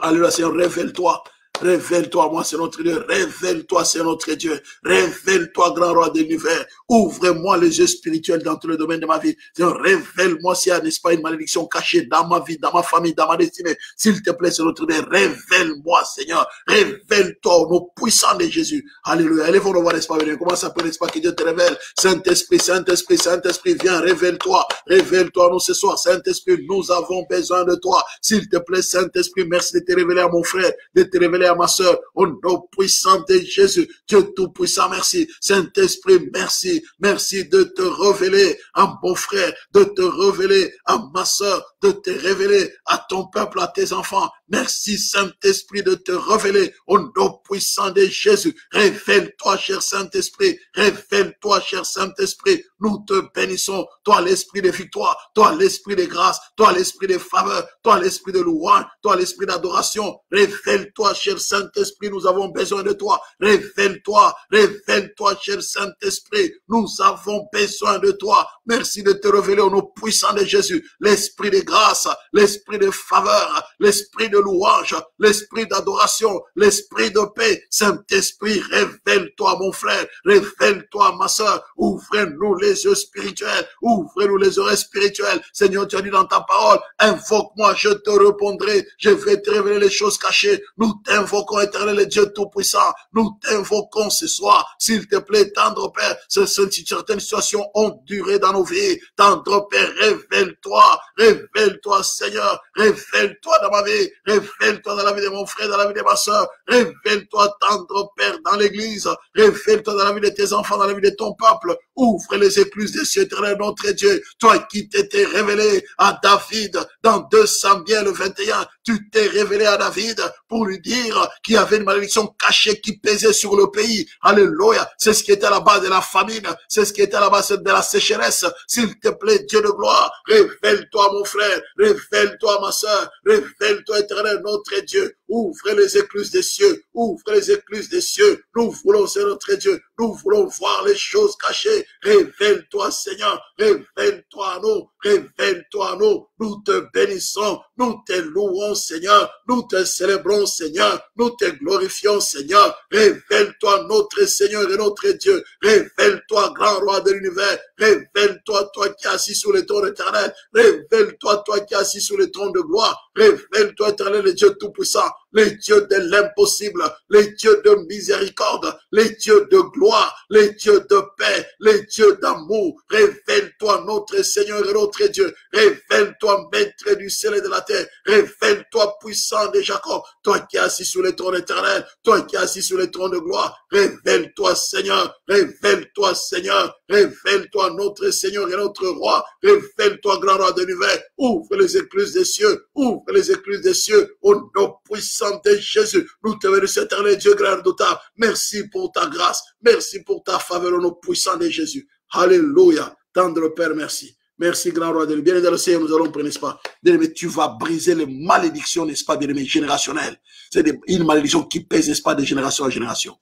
Alléluia, Seigneur, révèle-toi. Révèle-toi, moi, c'est notre Dieu. Révèle-toi, c'est notre Dieu. Révèle-toi, grand roi de l'univers. Ouvre-moi les yeux spirituels dans tout le domaine de ma vie. Seigneur, révèle-moi s'il y a, n'est-ce pas, une malédiction cachée dans ma vie, dans ma famille, dans ma destinée. S'il te plaît, c'est notre Dieu. Révèle-moi, Seigneur. Révèle-toi au nom puissant de Jésus. Alléluia. Élevons nos voix, n'est-ce pas, comment ça peut, n'est-ce pas, que Dieu te révèle. Saint-Esprit, Saint-Esprit, Saint-Esprit, viens, révèle-toi. Révèle-toi, nous, ce soir. Saint-Esprit, nous avons besoin de toi. S'il te plaît, Saint-Esprit, merci de te révéler à mon frère, de te révéler à ma soeur, au nom puissant de Jésus, Dieu tout-puissant, merci. Saint-Esprit, merci. Merci de te révéler à mon frère, de te révéler à ma soeur, de te révéler à ton peuple, à tes enfants. Merci, Saint-Esprit, de te révéler au nom puissant de Jésus. Révèle-toi, cher Saint-Esprit. Révèle-toi, cher Saint-Esprit. Nous te bénissons. Toi, l'esprit de victoire. Toi, l'esprit de grâce. Toi, l'esprit de faveur. Toi, l'esprit de louange. Toi, l'esprit d'adoration. Révèle-toi, cher Saint-Esprit. Nous avons besoin de toi. Révèle-toi. Révèle-toi, cher Saint-Esprit. Nous avons besoin de toi. Merci de te révéler au nom puissant de Jésus. L'esprit de grâce. L'esprit de faveur. L'esprit de louange, l'esprit d'adoration, l'esprit de paix. Saint-Esprit, révèle-toi, mon frère, révèle-toi, ma soeur. Ouvre-nous les yeux spirituels, ouvre-nous les oreilles spirituelles. Seigneur, tu as dit dans ta parole, invoque-moi, je te répondrai, je vais te révéler les choses cachées. Nous t'invoquons, éternel Dieu tout-puissant. Nous t'invoquons ce soir. S'il te plaît, tendre Père, certaines situations ont duré dans nos vies. Tendre Père, révèle-toi, révèle-toi, Seigneur, révèle-toi dans ma vie. Révèle-toi dans la vie de mon frère, dans la vie de ma soeur. Révèle-toi, tendre Père, dans l'église. Révèle-toi dans la vie de tes enfants, dans la vie de ton peuple. Ouvre les écluses des cieux, éternel, notre Dieu. Toi qui t'étais révélé à David dans 2 Samuel 21. Tu t'es révélé à David pour lui dire qu'il y avait une malédiction cachée qui pesait sur le pays. Alléluia. C'est ce qui était à la base de la famine. C'est ce qui était à la base de la sécheresse. S'il te plaît, Dieu de gloire, révèle-toi, mon frère. Révèle-toi, ma soeur. Révèle-toi, éternel, notre Dieu. Ouvre les écluses des cieux. Ouvre les écluses des cieux. Nous voulons, c'est notre Dieu. Nous voulons voir les choses cachées. Révèle-toi, Seigneur. Révèle-toi à nous. Révèle-toi à nous. Nous te bénissons. Nous te louons, Seigneur. Nous te célébrons, Seigneur. Nous te glorifions, Seigneur. Révèle-toi, notre Seigneur et notre Dieu. Révèle-toi, grand roi de l'univers. Révèle-toi, toi qui es assis sur le trône éternel. Révèle-toi, toi qui es assis sur le trône de gloire. Révèle-toi, éternel, le Dieu tout-puissant. Les dieux de l'impossible, les dieux de miséricorde, les dieux de gloire, les dieux de paix, les dieux d'amour. Révèle-toi, notre Seigneur et notre Dieu. Révèle-toi, maître du ciel et de la terre. Révèle-toi, puissant de Jacob. Toi qui es assis sur le trône éternel, toi qui es assis sur le trône de gloire. Révèle-toi, Seigneur. Révèle-toi, Seigneur. Révèle-toi, notre Seigneur et notre roi. Révèle-toi, grand roi de l'univers. Ouvre les écluses des cieux. Ouvre les écluses des cieux. Au nom puissant de Jésus, nous te bénissons, éternel Dieu, grand redoutable. Merci pour ta grâce. Merci pour ta faveur au nom puissant de Jésus. Alléluia. Tendre Père, merci. Merci, grand roi de l'univers. Bien-aimé dans le Seigneur, nous allons prendre, n'est-ce pas? Bien-aimé, tu vas briser les malédictions, n'est-ce pas, bien-aimé, générationnelles. C'est une malédiction qui pèse, n'est-ce pas, de génération en génération.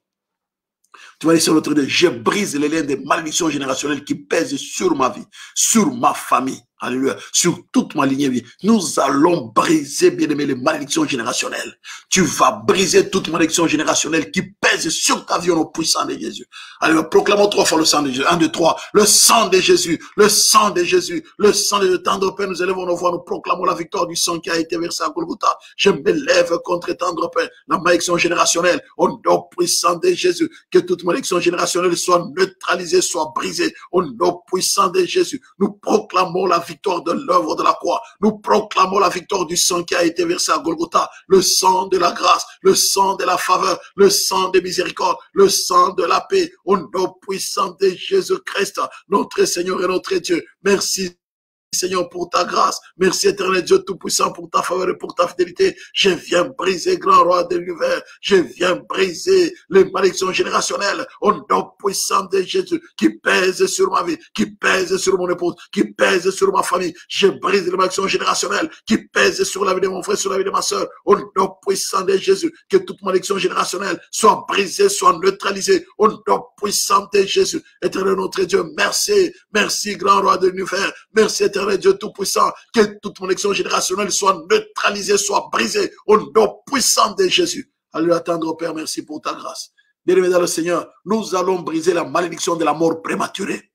Tu vas dire sur notre Dieu, je brise les liens des malédictions générationnelles qui pèsent sur ma vie, sur ma famille. Alléluia. Sur toute ma lignée vie. Nous allons briser, bien-aimé, les malédictions générationnelles. Tu vas briser toute malédiction générationnelle qui pèse sur ta vie au nom puissant de Jésus. Alléluia. Proclamons 3 fois le sang de Jésus. 1, 2, 3. Le sang de Jésus. Le sang de Jésus. Le sang de Jésus. Tendre Père, nous élevons nos voix. Nous proclamons la victoire du sang qui a été versé à Golgotha. Je m'élève contre tendre Père, la malédiction générationnelle. Au nom puissant de Jésus. Que toute malédiction générationnelle soit neutralisée, soit brisée. Au nom puissant de Jésus. Nous proclamons la victoire de l'œuvre de la croix. Nous proclamons la victoire du sang qui a été versé à Golgotha. Le sang de la grâce, le sang de la faveur, le sang de miséricorde, le sang de la paix. Au nom puissant de Jésus-Christ, notre Seigneur et notre Dieu. Merci, Seigneur, pour ta grâce. Merci, éternel Dieu Tout-Puissant, pour ta faveur et pour ta fidélité. Je viens briser, grand roi de l'univers. Je viens briser les malédictions générationnelles au nom puissant de Jésus qui pèse sur ma vie, qui pèse sur mon épouse, qui pèse sur ma famille. Je brise les malédictions générationnelles qui pèsent sur la vie de mon frère, sur la vie de ma soeur. Au nom puissant de Jésus, que toute malédiction générationnelle soit brisée, soit neutralisée. Au nom puissant de Jésus. Éternel notre Dieu, merci. Merci, grand roi de l'univers. Merci, éternel Dieu Tout-Puissant. Que toute malédiction générationnelle soit neutralisée, soit brisée. Au nom puissant de Jésus. Alléluia, tendre Père, merci pour ta grâce. Bien-aimé dans le Seigneur, nous allons briser la malédiction de la mort prématurée.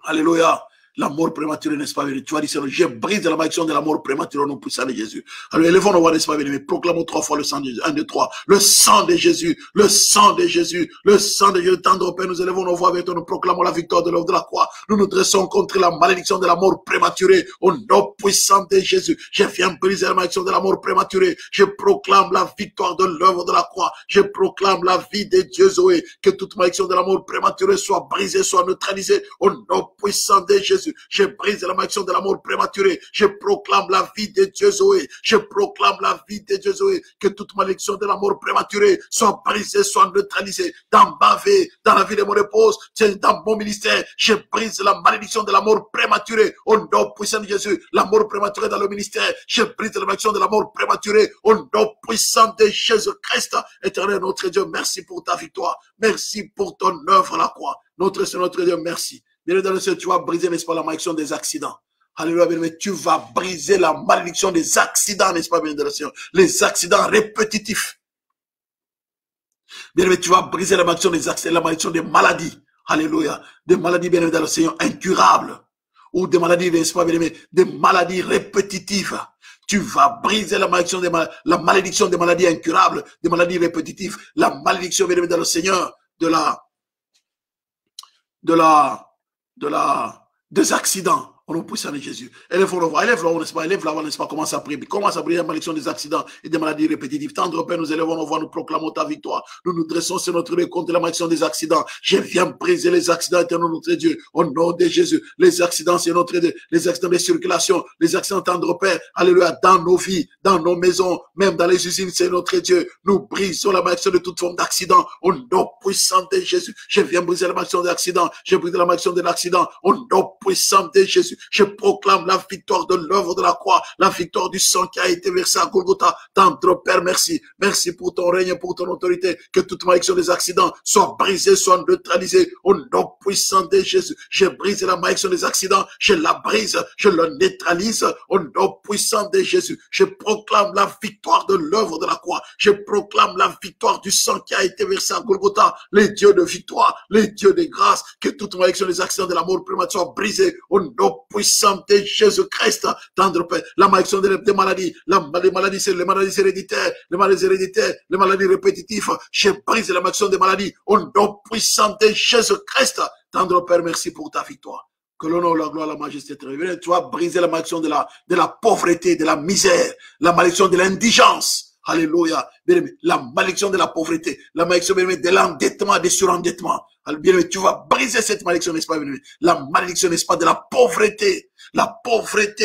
Alléluia. La mort prématurée, n'est-ce pas, tu vas dire, Seigneur, je brise la malédiction de la mort prématurée au nom puissant de Jésus. Alors, élevons nos voix, n'est-ce pas, bien-aimé, proclamons 3 fois le sang de Jésus. 1, 2, 3. Le sang de Jésus, le sang de Jésus, le sang de Jésus. Tendre Père, nous élevons nos voix avec toi, nous proclamons la victoire de l'œuvre de la croix. Nous nous dressons contre la malédiction de la mort prématurée au nom puissant de Jésus. Je viens briser la malédiction de la mort prématurée. Je proclame la victoire de l'œuvre de la croix. Je proclame la vie de Dieu Zoé. Que toute malédiction de la mort prématurée soit brisée, soit neutralisée au nom puissant de Jésus. Je brise la malédiction de la mort prématurée. Je proclame la vie de Dieu Zoé. Je proclame la vie de Dieu Zoé. Que toute malédiction de la mort prématurée soit brisée, soit neutralisée dans ma vie, dans la vie de mon épouse, dans mon ministère. Je brise la malédiction de la mort prématurée au nom puissant de Jésus. La mort prématurée dans le ministère. Je brise la malédiction de la mort prématurée au nom puissant de Jésus-Christ. Éternel notre Dieu, merci pour ta victoire. Merci pour ton œuvre à la croix. Notre Seigneur, notre Dieu, merci. Bien dans le Seigneur, tu vas briser, n'est-ce pas, la malédiction des accidents. Alléluia, bien tu vas briser la malédiction des accidents, n'est-ce pas, bien dans le Seigneur. Les accidents répétitifs. Bien tu vas briser la malédiction des accidents, la malédiction des maladies. Alléluia. Des maladies, bien dans le Seigneur, incurables. Ou des maladies, n'est-ce pas, bien des maladies répétitives. Tu vas briser la malédiction la malédiction des maladies incurables, des maladies répétitives. La malédiction, bien dans le Seigneur, des accidents. Au nom puissant de Jésus. Élève la voix, n'est-ce pas, commence à prier. Commence à prier la malédiction des accidents et des maladies répétitives. Tendre Père, nous élevons nos voix, nous proclamons ta victoire. Nous nous dressons sur notre vie contre la malédiction des accidents. Je viens briser les accidents, éternel notre Dieu. Au nom de Jésus. Les accidents, c'est notre Dieu. Les accidents de circulation, les accidents, tendre Père. Alléluia, dans nos vies, dans nos maisons, même dans les usines, c'est notre Dieu. Nous brisons la malédiction de toute forme d'accident. Au nom puissant de Jésus. Je viens briser la malédiction des accidents. Je brise la malédiction de l'accident. Au nom puissant de Jésus. Je proclame la victoire de l'œuvre de la croix, la victoire du sang qui a été versé à Golgotha. Tendre Père, merci. Merci pour ton règne, pour ton autorité. Que toute malédiction des accidents soit brisée, soit neutralisée. Au nom puissant de Jésus. Je brise la malédiction des accidents. Je la brise, je la neutralise. Au nom puissant de Jésus. Je proclame la victoire de l'œuvre de la croix. Je proclame la victoire du sang qui a été versé à Golgotha. Les dieux de victoire, les dieux de grâce. Que toute malédiction des accidents de la mort prématurée soit brisée. Au nom puissant de Jésus-Christ, tendre Père, la malédiction des maladies, les maladies héréditaires, les maladies répétitives, je brise la malédiction des maladies, au nom puissant de Jésus-Christ, tendre Père, merci pour ta victoire. Que l'honneur, la gloire, la majesté te révèlent. Tu vas briser la malédiction de la pauvreté, de la misère, la malédiction de l'indigence. Alléluia. La malédiction de la pauvreté, la malédiction de l'endettement, des surendettements. Bien, tu vas briser cette malédiction, n'est-ce pas, bien, la malédiction, n'est-ce pas, de la pauvreté,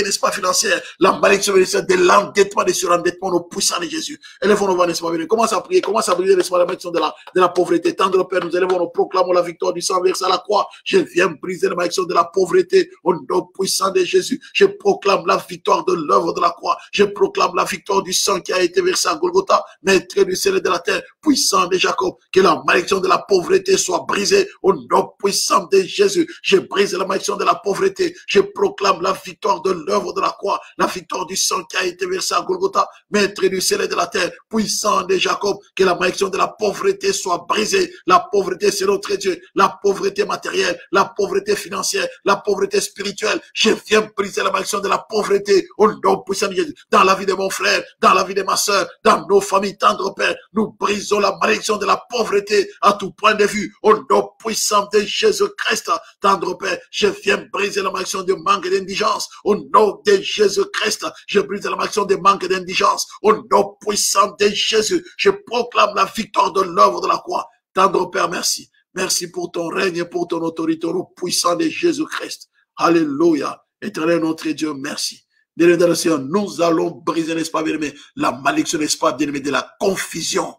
n'est-ce pas, financière, la malédiction, de l'endettement, des surendettements, au puissant de Jésus. Élevons nos voix, n'est-ce pas, bien, commence à prier, commence à briser, n'est-ce pas, la malédiction de la pauvreté. Tendre Père, nous élevons, nous proclamons la victoire du sang versé à la croix. Je viens briser la malédiction de la pauvreté, au nom puissant de Jésus. Je proclame la victoire de l'œuvre de la croix. Je proclame la victoire du sang qui a été versé à Golgotha, maître du ciel et de la terre, puissant de Jacob. Que la malédiction de la pauvreté soit brisée. Au nom puissant de Jésus, je brise la malédiction de la pauvreté. Je proclame la victoire de l'œuvre de la croix, la victoire du sang qui a été versé à Golgotha, maître du ciel et de la terre, puissant de Jacob. Que la malédiction de la pauvreté soit brisée. La pauvreté, c'est notre Dieu. La pauvreté matérielle, la pauvreté financière, la pauvreté spirituelle. Je viens briser la malédiction de la pauvreté au nom puissant de Jésus. Dans la vie de mon frère, dans la vie de ma soeur, dans nos familles, tendre Père, nous brisons la malédiction de la pauvreté à tout point de vue. Au nom puissant de Jésus-Christ, tendre Père, je viens briser la malédiction de manque et d'indigence. Au nom de Jésus-Christ, je brise la malédiction de manque et d'indigence. Au nom puissant de Jésus, je proclame la victoire de l'œuvre de la croix. Tendre Père, merci. Merci pour ton règne et pour ton autorité au nom puissant de Jésus-Christ. Alléluia. Éternel notre Dieu, merci. Bien-aimé dans le Seigneur, nous allons briser, n'est-ce pas, bien-aimé, la malédiction, n'est-ce pas, bien-aimé, de la confusion.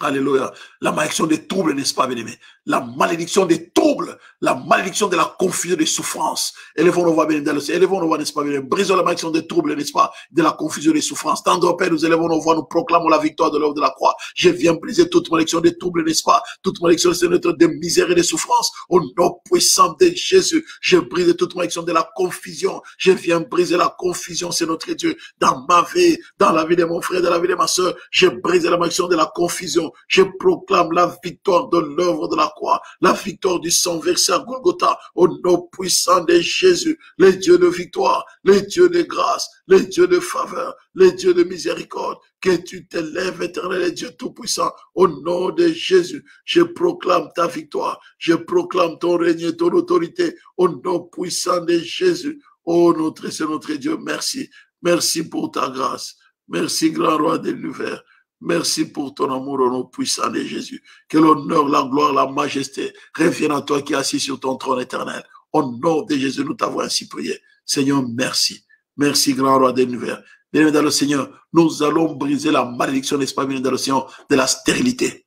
Alléluia. La malédiction des troubles, n'est-ce pas, bien-aimé? La malédiction des troubles, la malédiction de la confusion, des souffrances. Élevons nos voix, bien-aimé, dans le ciel. Élevons nos voix, n'est-ce pas, bien-aimé? Brisons la malédiction des troubles, n'est-ce pas, de la confusion, des souffrances. Tendre Père, nous élevons nos voix, nous proclamons la victoire de l'œuvre de la croix. Je viens briser toute malédiction des troubles, n'est-ce pas? Toute malédiction, c'est notre de misère et de souffrance. Au nom puissant de Jésus, je brise toute malédiction de la confusion. Je viens briser la confusion, c'est notre Dieu. Dans ma vie, dans la vie de mon frère, dans la vie de ma soeur, je brise la malédiction de la confusion. Je proclame la victoire de l'œuvre de la croix, la victoire du sang versé à Golgotha, au nom puissant de Jésus, le Dieu de victoire, le Dieu de grâce, le Dieu de faveur, le Dieu de miséricorde, que tu t'élèves, éternel et Dieu tout-puissant, au nom de Jésus. Je proclame ta victoire, je proclame ton règne et ton autorité, au nom puissant de Jésus. Oh notre Seigneur, notre Dieu, merci. Merci pour ta grâce. Merci, grand roi de l'univers. Merci pour ton amour au nom puissant de Jésus. Que l'honneur, la gloire, la majesté reviennent à toi qui es assis sur ton trône éternel. Au nom de Jésus, nous t'avons ainsi prié. Seigneur, merci. Merci, grand roi de l'univers. Bien dans le Seigneur, nous allons briser la malédiction, n'est-ce pas, bien dans le Seigneur, de la stérilité.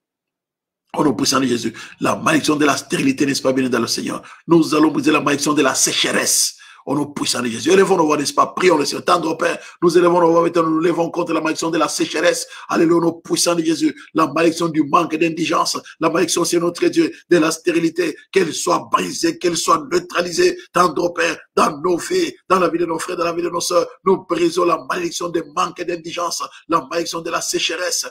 Au nom puissant de Jésus. La malédiction de la stérilité, n'est-ce pas, bien dans le Seigneur. Nous allons briser la malédiction de la sécheresse. Au nom puissant de Jésus. Élevons nos voix, n'est-ce pas? Prions le Seigneur. Tendre Père, nous élevons nos voix, nous levons contre la malédiction de la sécheresse. Alléluia, au nom puissant de Jésus. La malédiction du manque d'indigence. La malédiction, c'est notre Dieu, de la stérilité. Qu'elle soit brisée, qu'elle soit neutralisée. Tendre Père, dans nos vies, dans la vie de nos frères, dans la vie de nos sœurs. Nous brisons la malédiction du manque d'indigence. La malédiction de la sécheresse.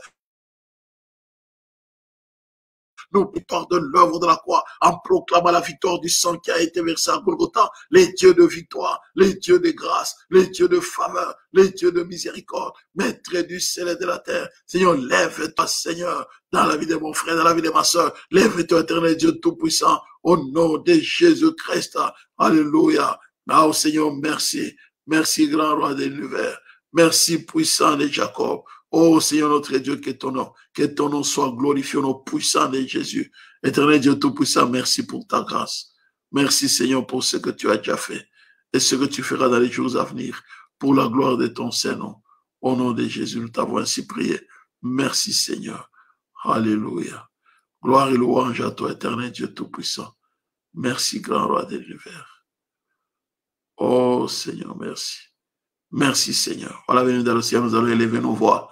Nous victoire de l'œuvre de la croix en proclamant la victoire du sang qui a été versé à Golgotha. Les dieux de victoire, les dieux de grâce, les dieux de faveur, les dieux de miséricorde, maître du ciel et de la terre. Seigneur, lève-toi, Seigneur, dans la vie de mon frère, dans la vie de ma soeur. Lève-toi, éternel Dieu tout-puissant, au nom de Jésus-Christ. Alléluia. Ah, Seigneur, merci. Merci, grand roi de l'univers. Merci, puissant de Jacob. Oh Seigneur notre Dieu, que ton nom soit glorifié au nom puissant de Jésus. Éternel Dieu tout-puissant, merci pour ta grâce. Merci Seigneur pour ce que tu as déjà fait et ce que tu feras dans les jours à venir pour la gloire de ton Saint-Nom. Au nom de Jésus, nous t'avons ainsi prié. Merci Seigneur. Alléluia. Gloire et louange à toi, éternel Dieu tout-puissant. Merci, grand roi de l'univers. Oh Seigneur, merci. Merci Seigneur. Voilà, bienvenue dans le ciel, nous allons élever nos voix.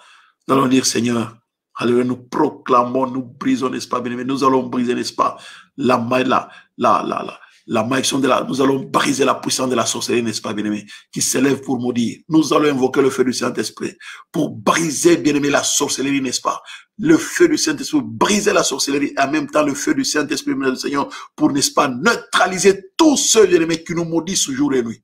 Nous allons dire Seigneur, alléluia, nous proclamons, nous brisons, n'est-ce pas, bien-aimé, nous allons briser, n'est-ce pas, la malédiction de la, nous allons briser la puissance de la sorcellerie, n'est-ce pas, bien-aimé, qui s'élève pour maudire. Nous allons invoquer le feu du Saint-Esprit pour briser, bien-aimé, la sorcellerie, n'est-ce pas, le feu du Saint-Esprit, briser la sorcellerie, et en même temps le feu du Saint-Esprit, le Seigneur, pour, n'est-ce pas, neutraliser tous ceux, bien-aimé, qui nous maudissent jour et nuit.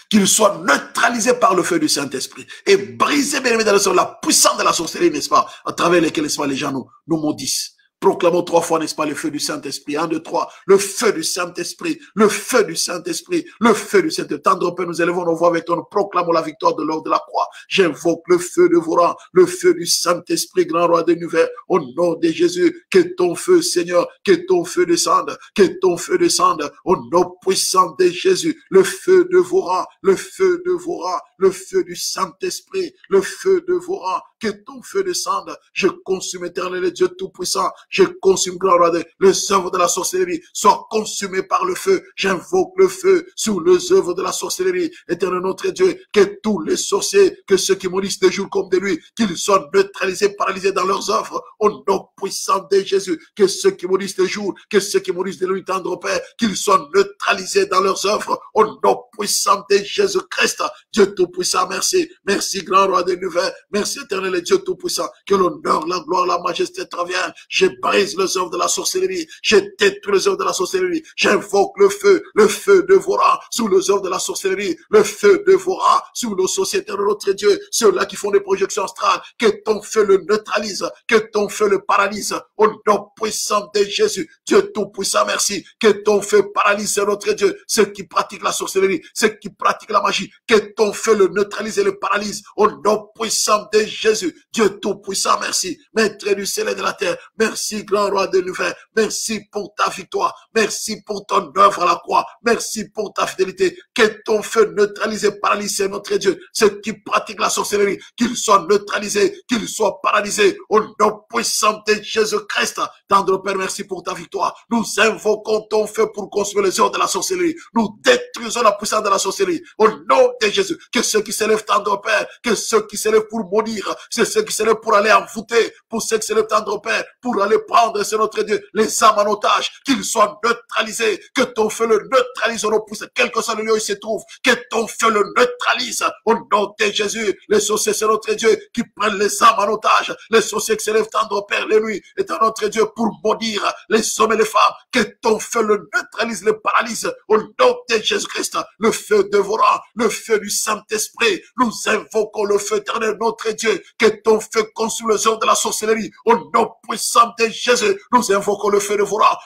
Qu'il soit neutralisé par le feu du Saint-Esprit et brisé, bien aimé, dans le sol, la puissance de la sorcellerie, n'est-ce pas, à travers lesquels, n'est-ce pas, les gens nous maudissent. Proclamons 3 fois, n'est-ce pas, le feu du Saint-Esprit. 1, 2, 3. Le feu du Saint-Esprit. Le feu du Saint-Esprit. Le feu du Saint-Esprit. Tendre Père, nous élevons nos voix avec toi. Nous proclamons la victoire de l'œuvre de la croix. J'invoque le feu de vos rangs. Le feu du Saint-Esprit, grand roi de l'univers. Au nom de Jésus, que ton feu, Seigneur, que ton feu descende. Que ton feu descende. Au nom puissant de Jésus. Le feu de vos rangs. Le feu de vos rangs. Le feu du Saint-Esprit. Le feu de vos rangs. Que ton feu descende. Je consume, éternel Dieu tout-puissant. Je consume, grand roi, les œuvres de la sorcellerie soient consumées par le feu. J'invoque le feu sur les œuvres de la sorcellerie. Éternel notre Dieu, que tous les sorciers, que ceux qui maudissent de jour comme de nuit, qu'ils soient neutralisés, paralysés dans leurs œuvres. Au nom puissant de Jésus, que ceux qui maudissent de jour, que ceux qui maudissent de nuit, tendre Père, qu'ils soient neutralisés dans leurs œuvres. Au nom puissant de Jésus-Christ, Dieu tout-puissant, merci. Merci, grand roi de l'univers. Merci, éternel et Dieu tout-puissant. Que l'honneur, la gloire, la majesté traviennent. Je brise les œuvres de la sorcellerie. Je détruis les œuvres de la sorcellerie. J'invoque le feu de vos rangs sous les œuvres de la sorcellerie. Le feu de vos rangs sous nos sociétés de notre Dieu. Ceux-là qui font des projections astrales. Que ton feu le neutralise. Que ton feu le paralyse. Au nom puissant de Jésus. Dieu tout-puissant, merci. Que ton feu paralyse notre Dieu. Ceux qui pratiquent la sorcellerie. Ceux qui pratiquent la magie. Que ton feu le neutralise et le paralyse. Au nom puissant de Jésus. Jésus. Dieu Tout-Puissant, merci. Maître du ciel et de la terre, merci, grand roi de l'univers. Merci pour ta victoire. Merci pour ton œuvre à la croix. Merci pour ta fidélité. Que ton feu neutralisé, paralysé, notre Dieu. Ceux qui pratiquent la sorcellerie, qu'ils soient neutralisés, qu'ils soient paralysés. Au nom puissant de Jésus-Christ. Tendre Père, merci pour ta victoire. Nous invoquons ton feu pour consommer les œuvres de la sorcellerie. Nous détruisons la puissance de la sorcellerie. Au nom de Jésus, que ceux qui s'élèvent, tendre Père, que ceux qui s'élèvent pour maudire, c'est ceux qui s'élèvent pour aller envoûter, pour ceux qui s'élèvent, tendre Père, pour aller prendre, c'est notre Dieu, les âmes en otage, qu'ils soient neutralisés, que ton feu le neutralise au nom puissant, quel que soit le lieu où il se trouve, que ton feu le neutralise au nom de Jésus. Les sorciers, c'est notre Dieu, qui prennent les âmes en otage, les sorciers qui s'élèvent, tendre Père, les nuits, est à notre Dieu pour maudire les hommes et les femmes, que ton feu le neutralise, le paralyse au nom de Jésus-Christ, le feu dévorant, le feu du Saint-Esprit. Nous invoquons le feu éternel, notre Dieu, que ton feu consume les œuvres de la sorcellerie au nom puissant de Jésus. Nous invoquons le feu dévorant,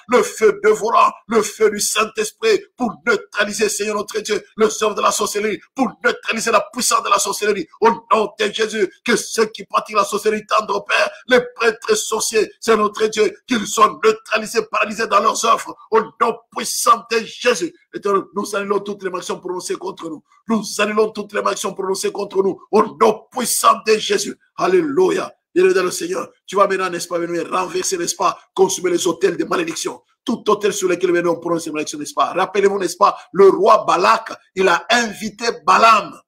le feu du Saint-Esprit pour neutraliser, Seigneur notre Dieu, les œuvres de la sorcellerie, pour neutraliser la puissance de la sorcellerie au nom de Jésus. Que ceux qui pratiquent la sorcellerie, tendre Père, les prêtres sorciers, c'est notre Dieu, qu'ils soient neutralisés, paralysés dans leurs œuvres au nom puissant de Jésus. Et nous annulons toutes les malédictions prononcées contre nous. Nous annulons toutes les malédictions prononcées contre nous au nom puissant de Jésus. Alléluia. Bien-aimé dans le Seigneur, tu vas maintenant, n'est-ce pas, venir renverser, n'est-ce pas, consumer les autels de malédiction. Tout autel sur lequel on prononce ces malédictions, n'est-ce pas. Rappelez-vous, n'est-ce pas, le roi Balak, il a invité Balaam.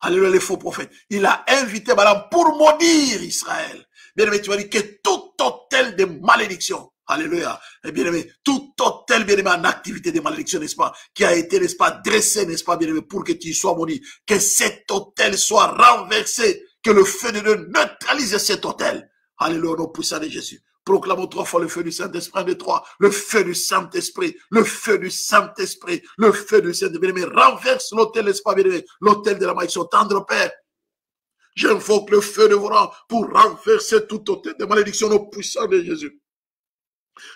Alléluia, les faux prophètes. Il a invité Balaam pour maudire Israël. Bien-aimé, tu vas dire que tout autel de malédiction, alléluia, et bien-aimé, tout autel, bien-aimé, en activité de malédiction, n'est-ce pas, qui a été, n'est-ce pas, dressé, n'est-ce pas, bien-aimé, pour que tu sois maudit, que cet autel soit renversé, que le feu de Dieu neutralise cet autel. Alléluia, au nom puissant de Jésus. Proclamons 3 fois le feu du Saint-Esprit, de 3, le feu du Saint-Esprit, le feu du Saint-Esprit, le feu du Saint-Esprit, bien-aimé, renverse l'autel, n'est-ce pas, bien-aimé, l'autel de la malédiction, tendre Père. J'invoque le feu de vos rangs pour renverser tout autel de malédiction au puissant de Jésus.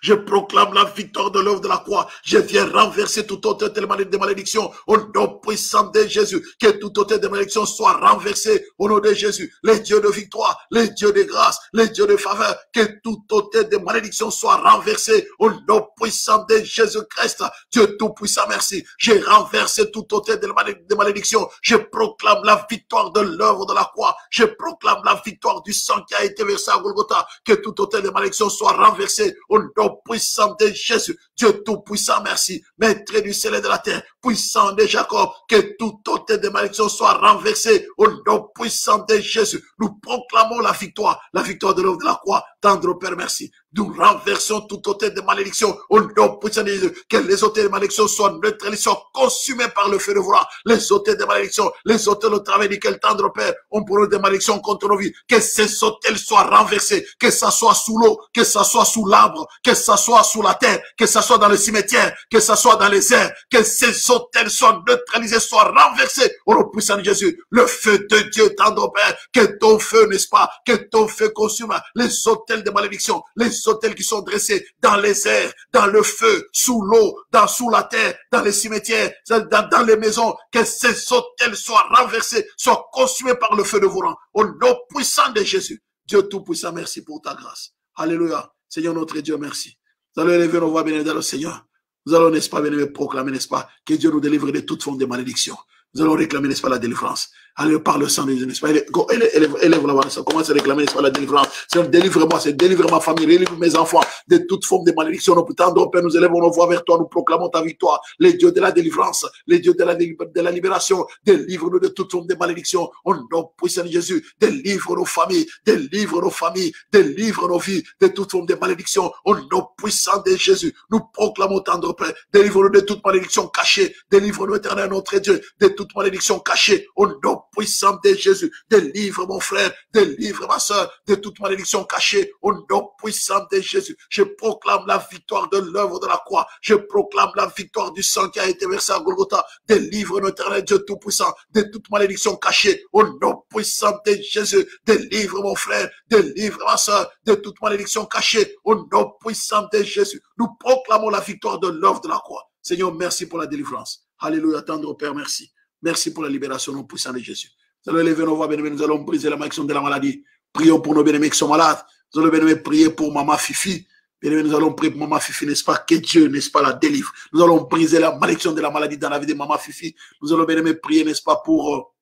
Je proclame la victoire de l'œuvre de la croix. Je viens renverser tout autel de malédiction au nom puissant de Jésus. Que tout autel de malédiction soit renversé au nom de Jésus. Les dieux de victoire, les dieux de grâce, les dieux de faveur. Que tout autel de malédiction soit renversé au nom puissant de Jésus-Christ. Dieu tout-puissant, merci. J'ai renversé tout autel de malédiction. Je proclame la victoire de l'œuvre de la croix. Je proclame la victoire du sang qui a été versé à Golgotha. Que tout autel de malédiction soit renversé au nom puissant de Jésus. Dieu tout-puissant, merci. Maître du ciel et de la terre, puissant de Jacob, que tout autel de malédiction soit renversé au nom puissant de Jésus. Nous proclamons la victoire de l'œuvre de la croix. Tendre Père, merci. Nous renversons tout autel de malédiction au nom puissant de Jésus. Que les autels de malédiction soient neutralisés, soient consumés par le feu de voix. Les autels de malédiction, les autels au travail duquel, tendre Père, on prononce des malédictions contre nos vies. Que ces autels soient renversés, que ça soit sous l'eau, que ça soit sous l'arbre, que ça soit sous la terre, que ça soit dans le cimetière, que ça soit dans les airs, que ces autels soient neutralisés, soient renversés au nom puissant de Jésus. Le feu de Dieu, tendre Père, que ton feu, n'est-ce pas, que ton feu consume les autels de malédiction, les autels qui sont dressés dans les airs, dans le feu, sous l'eau, sous la terre, dans les cimetières, dans les maisons, que ces autels soient renversés, soient consumés par le feu de vos rangs. Au nom puissant de Jésus. Dieu tout-puissant, merci pour ta grâce. Alléluia. Seigneur notre Dieu, merci. Nous allons élever nos voix, bien dans le Seigneur. Nous allons, n'est-ce pas, bien proclamer, n'est-ce pas, que Dieu nous délivre de toute forme de malédiction. Nous allons réclamer, n'est-ce pas, la délivrance. Allez, par le sang de Dieu, n'est-ce pas? Élève la voix, commence à réclamer, n'est-ce pas, la délivrance. Seigneur, délivre-moi, c'est délivre ma famille, délivre mes enfants de toute forme de malédiction. Nous tendons, Père, nous élevons nos voix vers toi, nous proclamons ta victoire. Les dieux de la délivrance, les dieux de la libération, délivre-nous de toute forme de malédiction. Au nom puissant de Jésus, délivre nos familles, délivre nos familles, délivre nos vies de toute forme de malédiction. Au nom puissant de Jésus, nous proclamons, tendre Père, délivre-nous de toute malédiction cachée, délivre-nous, éternel, notre Dieu, de toute malédiction cachée. Au nom puissant de Jésus, délivre mon frère, délivre ma soeur de toute malédiction cachée au nom puissant de Jésus. Je proclame la victoire de l'œuvre de la croix. Je proclame la victoire du sang qui a été versé à Golgotha. Délivre notre éternel Dieu tout-puissant de toute malédiction cachée au nom puissant de Jésus. Délivre mon frère, délivre ma soeur de toute malédiction cachée au nom puissant de Jésus. Nous proclamons la victoire de l'œuvre de la croix. Seigneur, merci pour la délivrance. Alléluia, tendre Père, merci. Merci pour la libération au nom puissant de Jésus. Nous allons lever nos voix, bien-aimés. Nous allons briser la malédiction de la maladie. Prions pour nos bien-aimés qui sont malades. Nous allons, bien-aimés, prier pour Maman Fifi. Bien-aimés, nous allons prier pour Maman Fifi, n'est-ce pas? Que Dieu, n'est-ce pas, la délivre. Nous allons briser la malédiction de la maladie dans la vie de Maman Fifi. Nous allons, bien-aimés, prier, n'est-ce pas, pour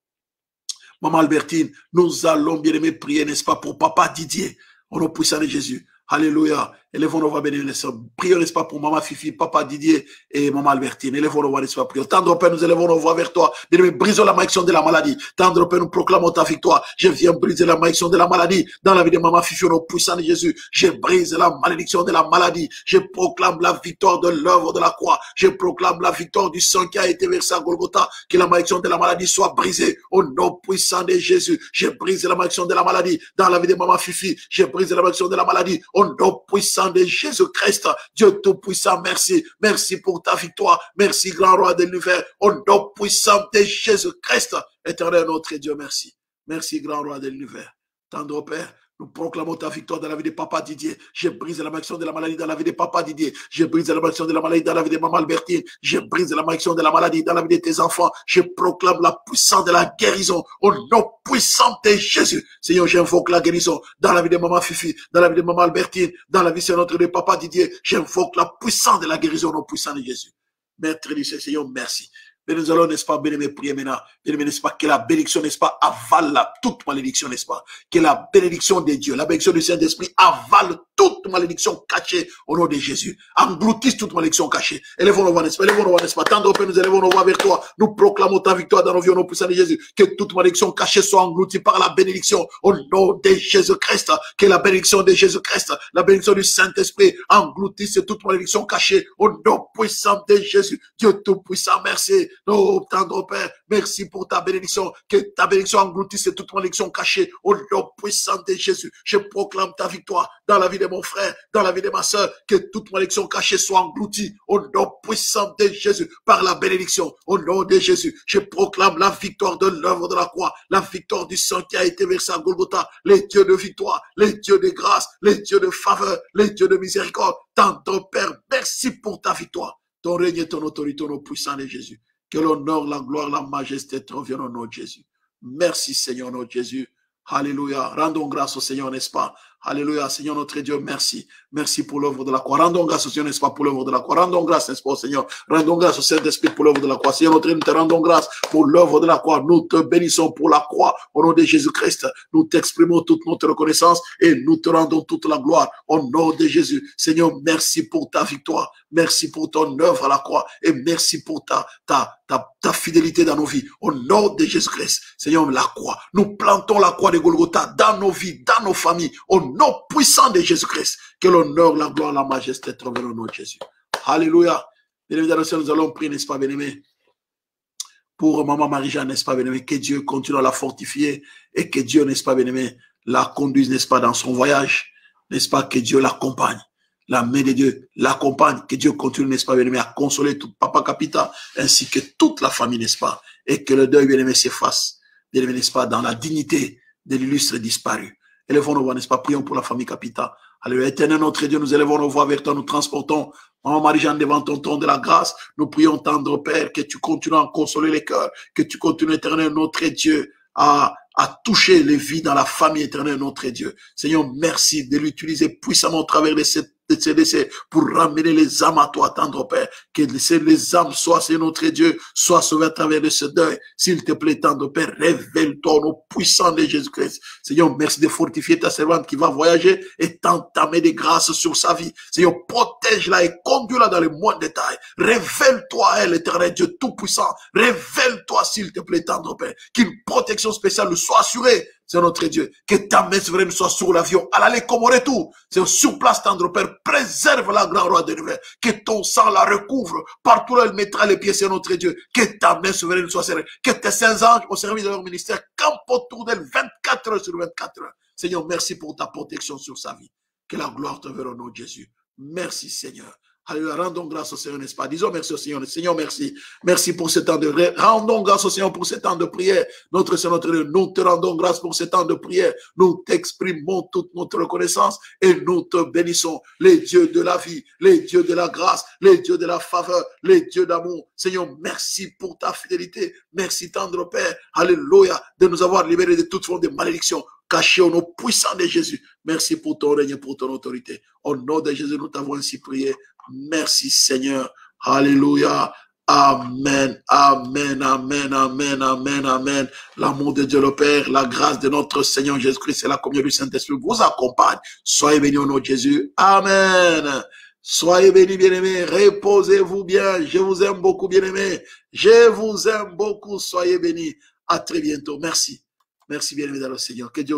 Maman Albertine. Nous allons, bien-aimés, prier, n'est-ce pas, pour Papa Didier. Au nom puissant de Jésus. Alléluia. Élevons nos voix, bien-aimés. Prions, n'est-ce pas, pour Maman Fifi, Papa Didier et Maman Albertine. Élevons nos voix, n'est-ce pas, prions. Tendre Père, nous élevons nos voix vers toi. Bien-aimés, brisons la malédiction de la maladie. Tendre Père, nous proclamons ta victoire. Je viens briser la malédiction de la maladie dans la vie de Maman Fifi, au nom puissant de Jésus. Je brise la malédiction de la maladie. Je proclame la victoire de l'œuvre de la croix. Je proclame la victoire du sang qui a été versé à Golgotha. Que la malédiction de la maladie soit brisée au nom puissant de Jésus. Je brise la malédiction de la maladie dans la vie de Maman Fifi. Je brise la malédiction de la maladie au nom puissant de Jésus-Christ. Dieu Tout-Puissant, merci. Merci pour ta victoire. Merci, grand roi de l'univers. Au nom puissant de Jésus-Christ. Éternel notre Dieu, merci. Merci, grand roi de l'univers. Tendre Père, nous proclamons ta victoire dans la vie de Papa Didier. Je brise la malédiction de la maladie dans la vie de Papa Didier. Je brise la malédiction de la maladie dans la vie de Maman Albertine. Je brise la malédiction de la maladie dans la vie de tes enfants. Je proclame la puissance de la guérison au nom puissant de Jésus. Seigneur, j'invoque la guérison dans la vie de Maman Fifi, dans la vie de Maman Albertine, dans la vie de Papa Didier. J'invoque la puissance de la guérison au nom puissant de Jésus. Maître du Seigneur, merci. Mais nous allons, n'est-ce pas, bien-aimés, prier maintenant. Bien-aimés, n'est-ce pas, que la bénédiction, n'est-ce pas, avale toute malédiction, n'est-ce pas. Que la bénédiction de Dieu, la bénédiction du Saint-Esprit avale toute malédiction cachée au nom de Jésus. Engloutisse toute malédiction cachée. Élevons nos voix, n'est-ce pas, élevons nos voix, n'est-ce pas. Tendre Père, nous élevons nos voix vers toi. Nous proclamons ta victoire dans nos vies au nom puissant de Jésus. Que toute malédiction cachée soit engloutie par la bénédiction au nom de Jésus-Christ. Que la bénédiction de Jésus-Christ, la bénédiction du Saint-Esprit engloutisse toute malédiction cachée au nom puissant de Jésus. Dieu Tout-Puissant, merci. Nous, tendre Père, merci pour ta bénédiction. Que ta bénédiction engloutisse toute malédiction cachée au nom puissant de Jésus. Je proclame ta victoire dans la vie de mon frère, dans la vie de ma soeur. Que toute malédiction cachée soit engloutie au nom puissant de Jésus par la bénédiction. Au nom de Jésus, je proclame la victoire de l'œuvre de la croix, la victoire du sang qui a été versé à Golgotha. Les dieux de victoire, les dieux de grâce, les dieux de faveur, les dieux de miséricorde. Tendre Père, merci pour ta victoire. Ton règne et ton autorité au nom puissant de Jésus. Que l'honneur, la gloire, la majesté te reviennent au nom de Jésus. Merci Seigneur notre Jésus. Alléluia. Rendons grâce au Seigneur, n'est-ce pas? Alléluia. Seigneur notre Dieu, merci. Merci pour l'œuvre de la croix. Rendons grâce au Seigneur, n'est-ce pas, pour l'œuvre de la croix. Rendons grâce, n'est-ce pas, au Seigneur. Rendons grâce au Saint-Esprit pour l'œuvre de la croix. Seigneur notre Dieu, nous te rendons grâce pour l'œuvre de la croix. Nous te bénissons pour la croix. Au nom de Jésus-Christ, nous t'exprimons toute notre reconnaissance et nous te rendons toute la gloire. Au nom de Jésus. Seigneur, merci pour ta victoire. Merci pour ton œuvre à la croix. Et merci pour ta fidélité dans nos vies. Au nom de Jésus-Christ. Seigneur, la croix. Nous plantons la croix de Golgotha dans nos vies, dans nos familles. Au nom puissant de Jésus-Christ. Que l'honneur, la gloire, la majesté te reviennent au nom de Jésus. Alléluia. Bien-aimés, nous allons prier, n'est-ce pas, bien-aimés, pour Maman Marie-Jeanne, n'est-ce pas, bien-aimé, que Dieu continue à la fortifier et que Dieu, n'est-ce pas, bien-aimé, la conduise, n'est-ce pas, dans son voyage, n'est-ce pas, que Dieu l'accompagne. La main de Dieu l'accompagne, que Dieu continue, n'est-ce pas, bien-aimé, à consoler tout Papa Capita, ainsi que toute la famille, n'est-ce pas, et que le deuil, bien-aimé, s'efface, bien-aimé, n'est-ce pas, dans la dignité de l'illustre disparu. Élevons nos voix, n'est-ce pas, prions pour la famille Capita. Alléluia, éternel notre Dieu, nous élevons nos voix vers toi, nous transportons Maman Marie-Jeanne devant ton trône de la grâce. Nous prions, tendre Père, que tu continues à consoler les cœurs, que tu continues, éternel notre Dieu, à toucher les vies dans la famille, éternelle notre Dieu. Seigneur, merci de l'utiliser puissamment au travers de ces décès pour ramener les âmes à toi, tendre Père. Que les âmes soient, Seigneur notre Dieu, soient sauvées à travers de ce deuil. S'il te plaît, tendre Père, révèle-toi au nom puissant de Jésus-Christ. Seigneur, merci de fortifier ta servante qui va voyager et t'entamer des grâces sur sa vie. Seigneur, protège-la et conduis-la dans les moindres détails. Révèle-toi à elle, éternel Dieu tout-puissant. Révèle-toi, s'il te plaît, tendre Père. Qu'une protection spéciale lui soit assurée. C'est notre Dieu. Que ta main souveraine soit sur l'avion. À l'aller comme au retour. C'est sur place, tendre Père. Préserve la grand roi de l'univers. Que ton sang la recouvre. Partout là, elle mettra les pieds, c'est notre Dieu. Que ta main souveraine soit serrée. Que tes saints anges au service de leur ministère campent autour d'elle 24 heures sur 24 heures. Seigneur, merci pour ta protection sur sa vie. Que la gloire te verra au nom de Jésus. Merci Seigneur. Alléluia. Rendons grâce au Seigneur, n'est-ce pas? Disons merci au Seigneur. Seigneur, merci. Merci pour ce temps de vrai. Rendons grâce au Seigneur pour ce temps de prière. Notre Seigneur, notre Dieu, nous te rendons grâce pour ce temps de prière. Nous t'exprimons toute notre reconnaissance et nous te bénissons. Les dieux de la vie, les dieux de la grâce, les dieux de la faveur, les dieux d'amour. Seigneur, merci pour ta fidélité. Merci, tendre Père. Alléluia. De nous avoir libérés de toute forme de malédiction. Caché au nom puissant de Jésus. Merci pour ton règne et pour ton autorité. Au nom de Jésus, nous t'avons ainsi prié. Merci Seigneur. Alléluia. Amen. Amen. Amen. Amen. Amen. Amen. L'amour de Dieu le Père, la grâce de notre Seigneur Jésus-Christ et la communion du Saint-Esprit vous accompagne. Soyez bénis au nom de Jésus. Amen. Soyez bénis, bien-aimés. Reposez-vous bien. Je vous aime beaucoup, bien-aimés. Je vous aime beaucoup. Soyez bénis. À très bientôt. Merci. Merci, bien-aimés dans le Seigneur. Que Dieu